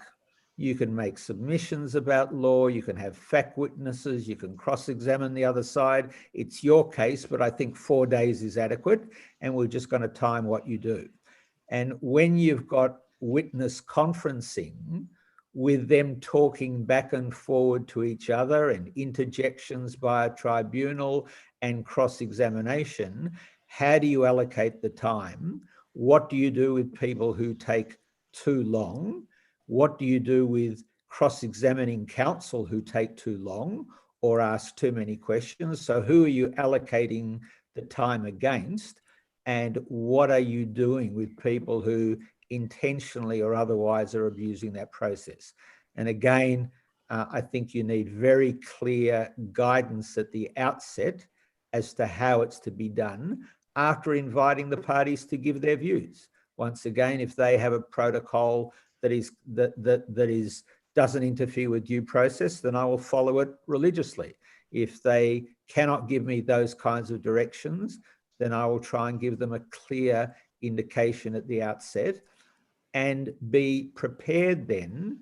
You can make submissions about law, you can have fact witnesses, you can cross-examine the other side. It's your case, but I think 4 days is adequate, and we're just going to time what you do. And when you've got witness conferencing with them talking back and forward to each other and interjections by a tribunal and cross-examination, how do you allocate the time? What do you do with people who take too long? What do you do with cross-examining counsel who take too long or ask too many questions? So who are you allocating the time against? And what are you doing with people who intentionally or otherwise are abusing that process? And again, I think you need very clear guidance at the outset as to how it's to be done after inviting the parties to give their views. Once again, if they have a protocol that doesn't interfere with due process, then I will follow it religiously. If they cannot give me those kinds of directions, then I will try and give them a clear indication at the outset and be prepared then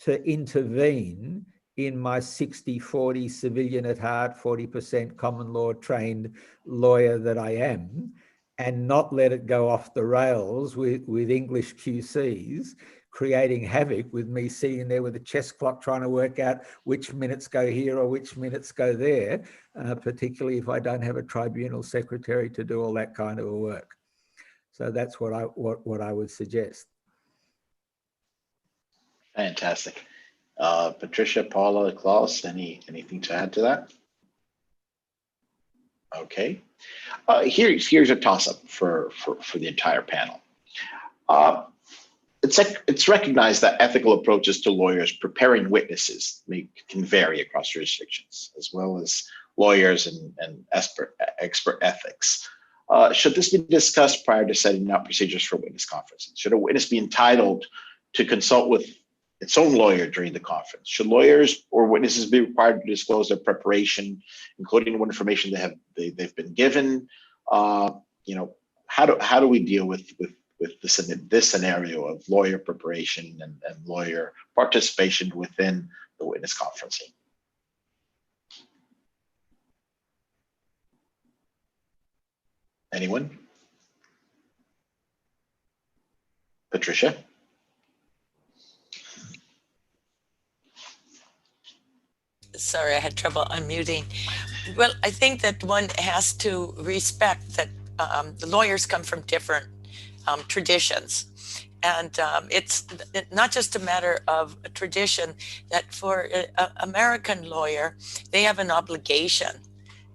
to intervene in my 60-40 civilian at heart, 40% common law trained lawyer that I am, and not let it go off the rails with English QCs, creating havoc with me sitting there with a chess clock trying to work out which minutes go here or which minutes go there, particularly if I don't have a tribunal secretary to do all that kind of work. So that's what I would suggest. Fantastic. Patricia, Paula, Klaus, anything to add to that? Okay. Here's a toss-up for the entire panel. It's recognized that ethical approaches to lawyers preparing witnesses can vary across jurisdictions, as well as lawyers and expert ethics. Should this be discussed prior to setting up procedures for witness conferences? Should a witness be entitled to consult with its own lawyer during the conference? Should lawyers or witnesses be required to disclose their preparation, including what information they've been given? How do we deal with this scenario of lawyer preparation and lawyer participation within the witness conferencing? Anyone? Patricia? Sorry, I had trouble unmuting. Well, I think that one has to respect that the lawyers come from different traditions. And it's not just a matter of a tradition, that for an American lawyer, they have an obligation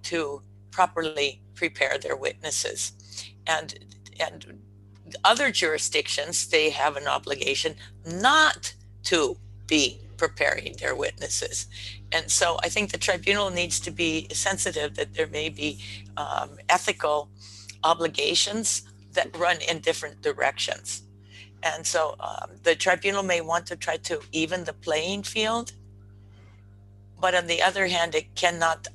to properly prepare their witnesses. And other jurisdictions, they have an obligation not to be preparing their witnesses. And so I think the tribunal needs to be sensitive that there may be ethical obligations that run in different directions. And so the tribunal may want to try to even the playing field, but on the other hand, it cannot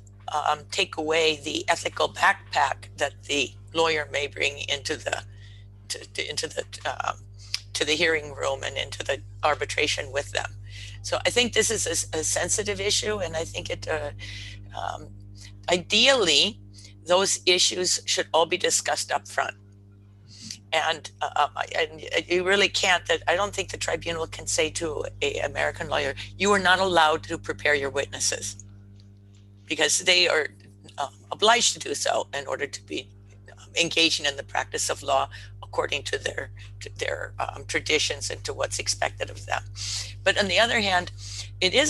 take away the ethical backpack that the lawyer may bring into the to the hearing room and into the arbitration with them. So I think this is a sensitive issue, and I think it ideally those issues should all be discussed up front. And you really can't, that I don't think the tribunal can say to an American lawyer, you are not allowed to prepare your witnesses, because they are obliged to do so in order to be engaging in the practice of law according to their traditions and to what's expected of them. But on the other hand, it is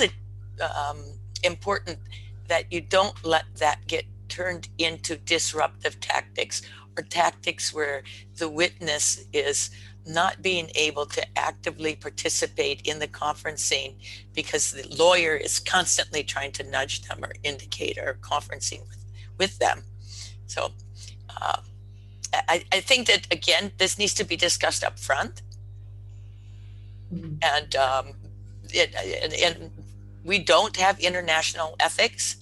important that you don't let that get turned into disruptive tactics, or tactics where the witness is not being able to actively participate in the conferencing because the lawyer is constantly trying to nudge them or indicate or conferencing with them. So I think that, again, this needs to be discussed up front. And we don't have international ethics.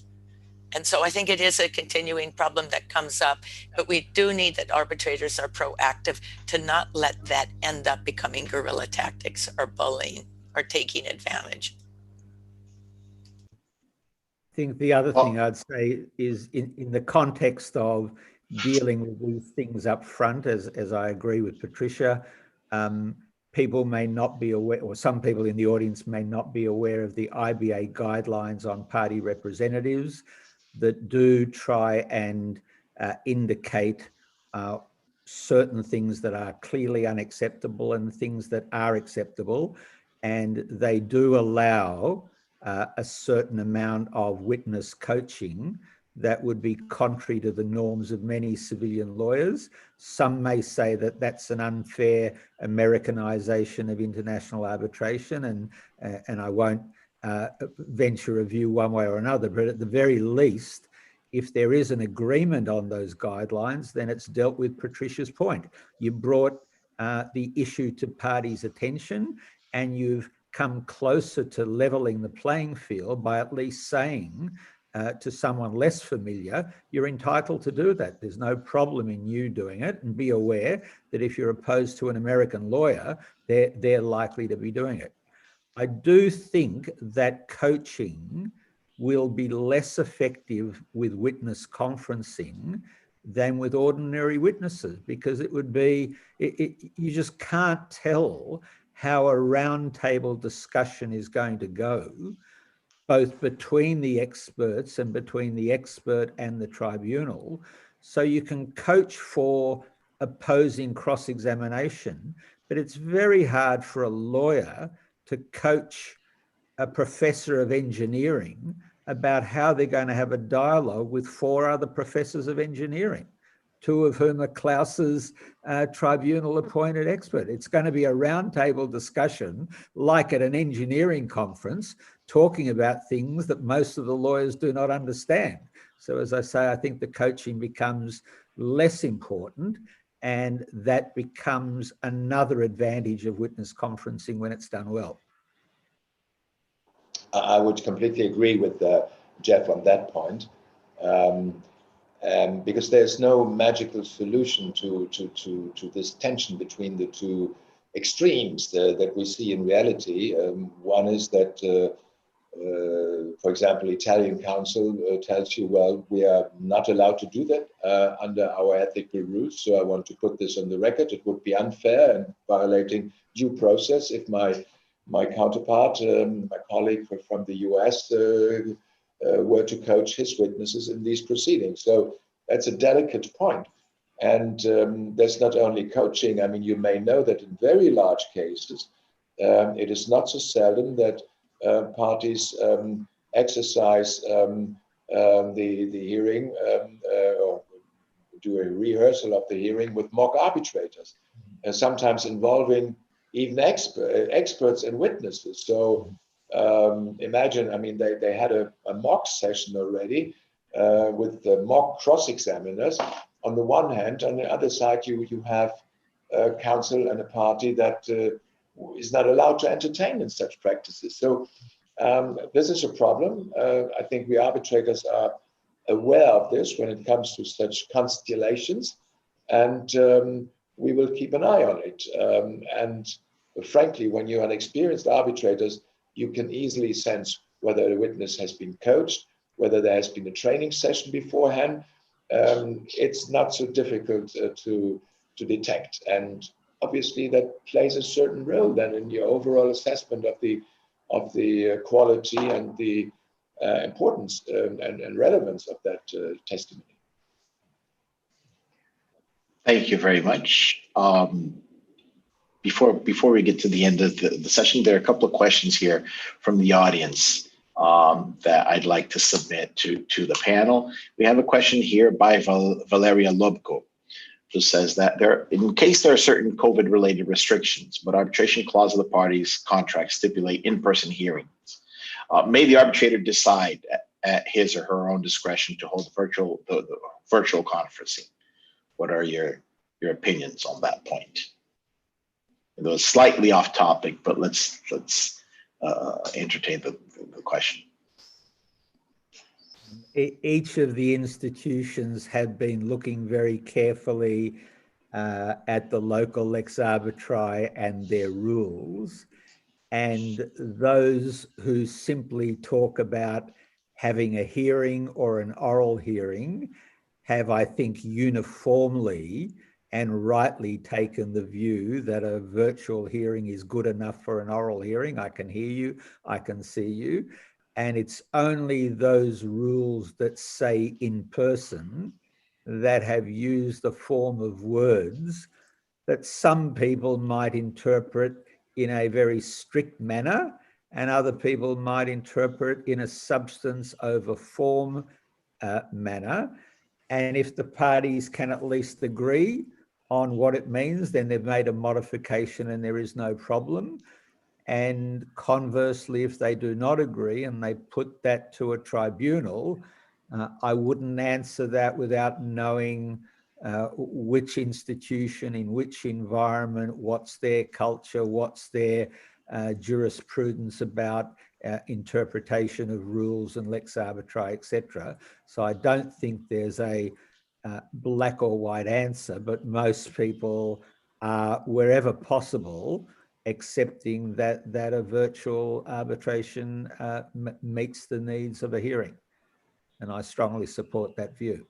And so I think it is a continuing problem that comes up, but we do need that arbitrators are proactive to not let that end up becoming guerrilla tactics or bullying or taking advantage. I think the other thing I'd say is in the context of dealing with these things up front, as I agree with Patricia, people may not be aware, or some people in the audience may not be aware of the IBA guidelines on party representatives that do try and indicate certain things that are clearly unacceptable and things that are acceptable. And they do allow a certain amount of witness coaching that would be contrary to the norms of many civilian lawyers. Some may say that that's an unfair Americanization of international arbitration, and I won't venture a view one way or another, but at the very least, if there is an agreement on those guidelines, then it's dealt with. Patricia's point. You brought the issue to parties' attention, and you've come closer to leveling the playing field by at least saying to someone less familiar, you're entitled to do that. There's no problem in you doing it, and be aware that if you're opposed to an American lawyer, they're likely to be doing it. I do think that coaching will be less effective with witness conferencing than with ordinary witnesses, because it would be, you just can't tell how a roundtable discussion is going to go, both between the experts and between the expert and the tribunal. So you can coach for opposing cross-examination, but it's very hard for a lawyer to coach a professor of engineering about how they're going to have a dialogue with 4 other professors of engineering, 2 of whom are Klaus's tribunal appointed expert. It's going to be a roundtable discussion like at an engineering conference, talking about things that most of the lawyers do not understand. So as I say, I think the coaching becomes less important, and that becomes another advantage of witness conferencing when it's done well. I would completely agree with Jeff on that point, because there's no magical solution to this tension between the 2 extremes that we see in reality. One is that, for example, Italian counsel tells you, well, we are not allowed to do that under our ethical rules, so I want to put this on the record. It would be unfair and violating due process if my counterpart, my colleague from the US, were to coach his witnesses in these proceedings. So that's a delicate point. And there's not only coaching. I mean, you may know that in very large cases, it is not so seldom that parties exercise the hearing or do a rehearsal of the hearing with mock arbitrators, sometimes involving even experts and witnesses. So imagine, I mean, they had a mock session already with the mock cross-examiners on the one hand. On the other side, you have counsel and a party that is not allowed to entertain in such practices. So this is a problem. I think we arbitrators are aware of this when it comes to such constellations, and we will keep an eye on it. And frankly, when you're an experienced arbitrators, you can easily sense whether a witness has been coached, whether there has been a training session beforehand. It's not so difficult to detect, and obviously that plays a certain role then in your overall assessment of the quality and the importance and relevance of that testimony. Thank you very much. Before we get to the end of the session, there are a couple of questions here from the audience that I'd like to submit to the panel. We have a question here by Valeria Lobko, who says that in case there are certain COVID-related restrictions, but arbitration clause of the parties' contract stipulate in-person hearings, may the arbitrator decide at his or her own discretion to hold the virtual conferencing? What are your opinions on that point? It was slightly off topic, but let's entertain the question. Each of the institutions have been looking very carefully at the local lex arbitrae and their rules. And those who simply talk about having a hearing or an oral hearing have, I think, uniformly and rightly taken the view that a virtual hearing is good enough for an oral hearing. I can hear you, I can see you. And it's only those rules that say in person that have used a form of words that some people might interpret in a very strict manner, and other people might interpret in a substance over form manner. And if the parties can at least agree on what it means, then they've made a modification and there is no problem. And conversely, if they do not agree and they put that to a tribunal, I wouldn't answer that without knowing which institution, in which environment, what's their culture, what's their jurisprudence about interpretation of rules and lex arbitrae, etc. So I don't think there's a black or white answer, but most people are, wherever possible, accepting that a virtual arbitration meets the needs of a hearing. And I strongly support that view.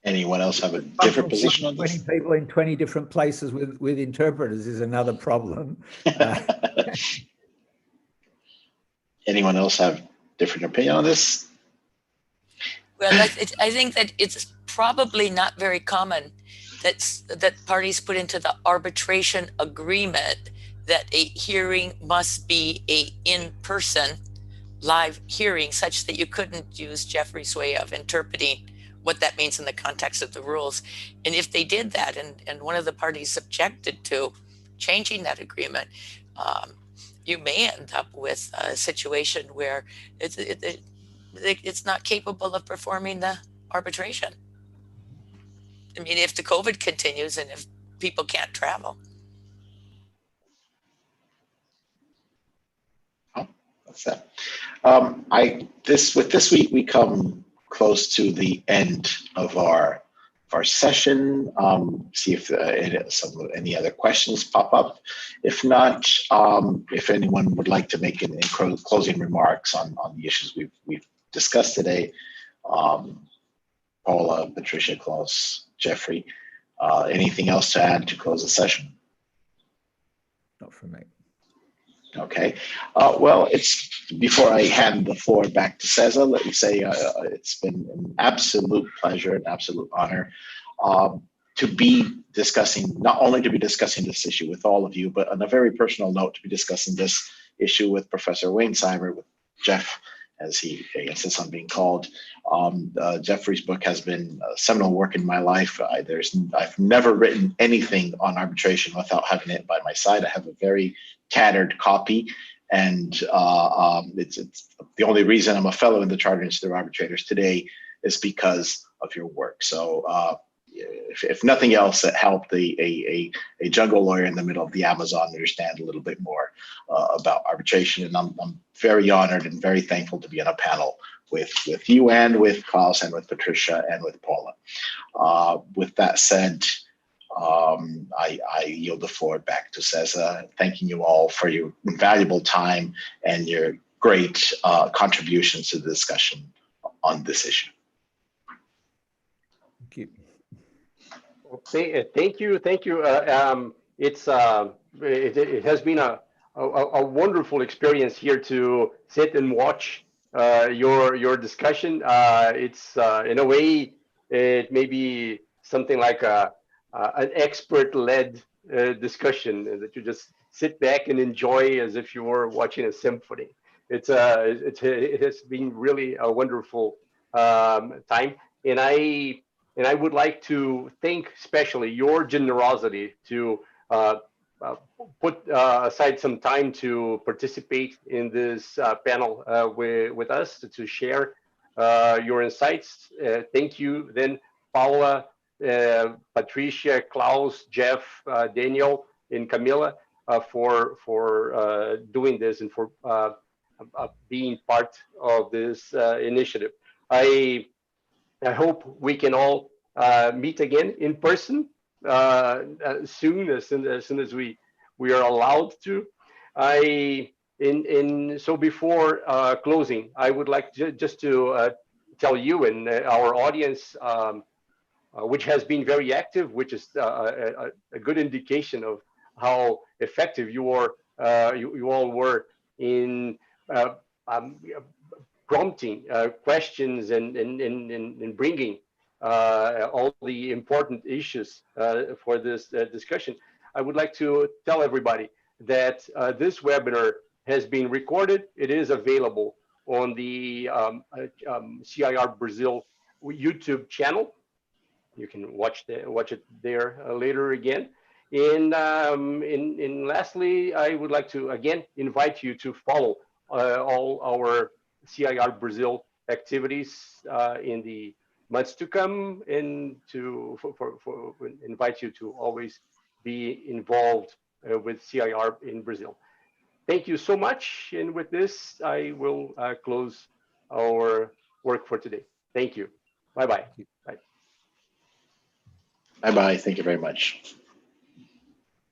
Anyone else have a different position on this? 20 people in 20 different places with interpreters is another problem. Anyone else have different opinion on this? Well, I think that it's probably not very common that parties put into the arbitration agreement that a hearing must be a in-person live hearing, such that you couldn't use Jeffrey's way of interpreting what that means in the context of the rules. And if they did that, and one of the parties objected to changing that agreement, you may end up with a situation where it's not capable of performing the arbitration. I mean, if the COVID continues and if people can't travel. Oh, that's that. With this week, we come close to the end of our session. See if any other questions pop up. If not, if anyone would like to make any closing remarks on the issues we've discussed today, Paula, Patricia, Klaus, Jeffrey, anything else to add to close the session? Not from me. Okay. Well, before I hand the floor back to Cesar, let me say it's been an absolute pleasure, an absolute honor to be discussing, not only to be discussing this issue with all of you, but on a very personal note, to be discussing this issue with Professor Weinsheimer, with Jeff, as he insists on being called. Jeffrey's book has been a seminal work in my life. I've never written anything on arbitration without having it by my side. I have a very tattered copy. And it's the only reason I'm a fellow in the Chartered Institute of Arbitrators today is because of your work. So if nothing else, it helped a jungle lawyer in the middle of the Amazon understand a little bit more about arbitration. And I'm very honored and very thankful to be on a panel with you and with Klaus and with Patricia and with Paula. With that said, I yield the floor back to Cesar, thanking you all for your invaluable time and your great contributions to the discussion on this issue. Thank you. Thank you. It has been a wonderful experience here to sit and watch your discussion. It's in a way, it may be something like an expert-led discussion that you just sit back and enjoy as if you were watching a symphony. It has been really a wonderful time, and I would like to thank especially your generosity to put aside some time to participate in this panel with us to share your insights. Thank you then, Paula, Patricia, Klaus, Jeff, Daniel, and Camilla for doing this and for being part of this initiative. I hope we can all meet again in person soon, as soon as we are allowed to. So before closing, I would like just to tell you and our audience, which has been very active, which is a good indication of how effective you all were in prompting questions and bringing all the important issues for this discussion. I would like to tell everybody that this webinar has been recorded. It is available on the CIArb Brazil YouTube channel. You can watch it there later again. And lastly, I would like to again invite you to follow all our CIArb Brazil activities in the months to come, and to invite you to always be involved with CIArb in Brazil. Thank you so much. And with this, I will close our work for today. Thank you. Bye-bye. Bye. Bye-bye. Thank you very much.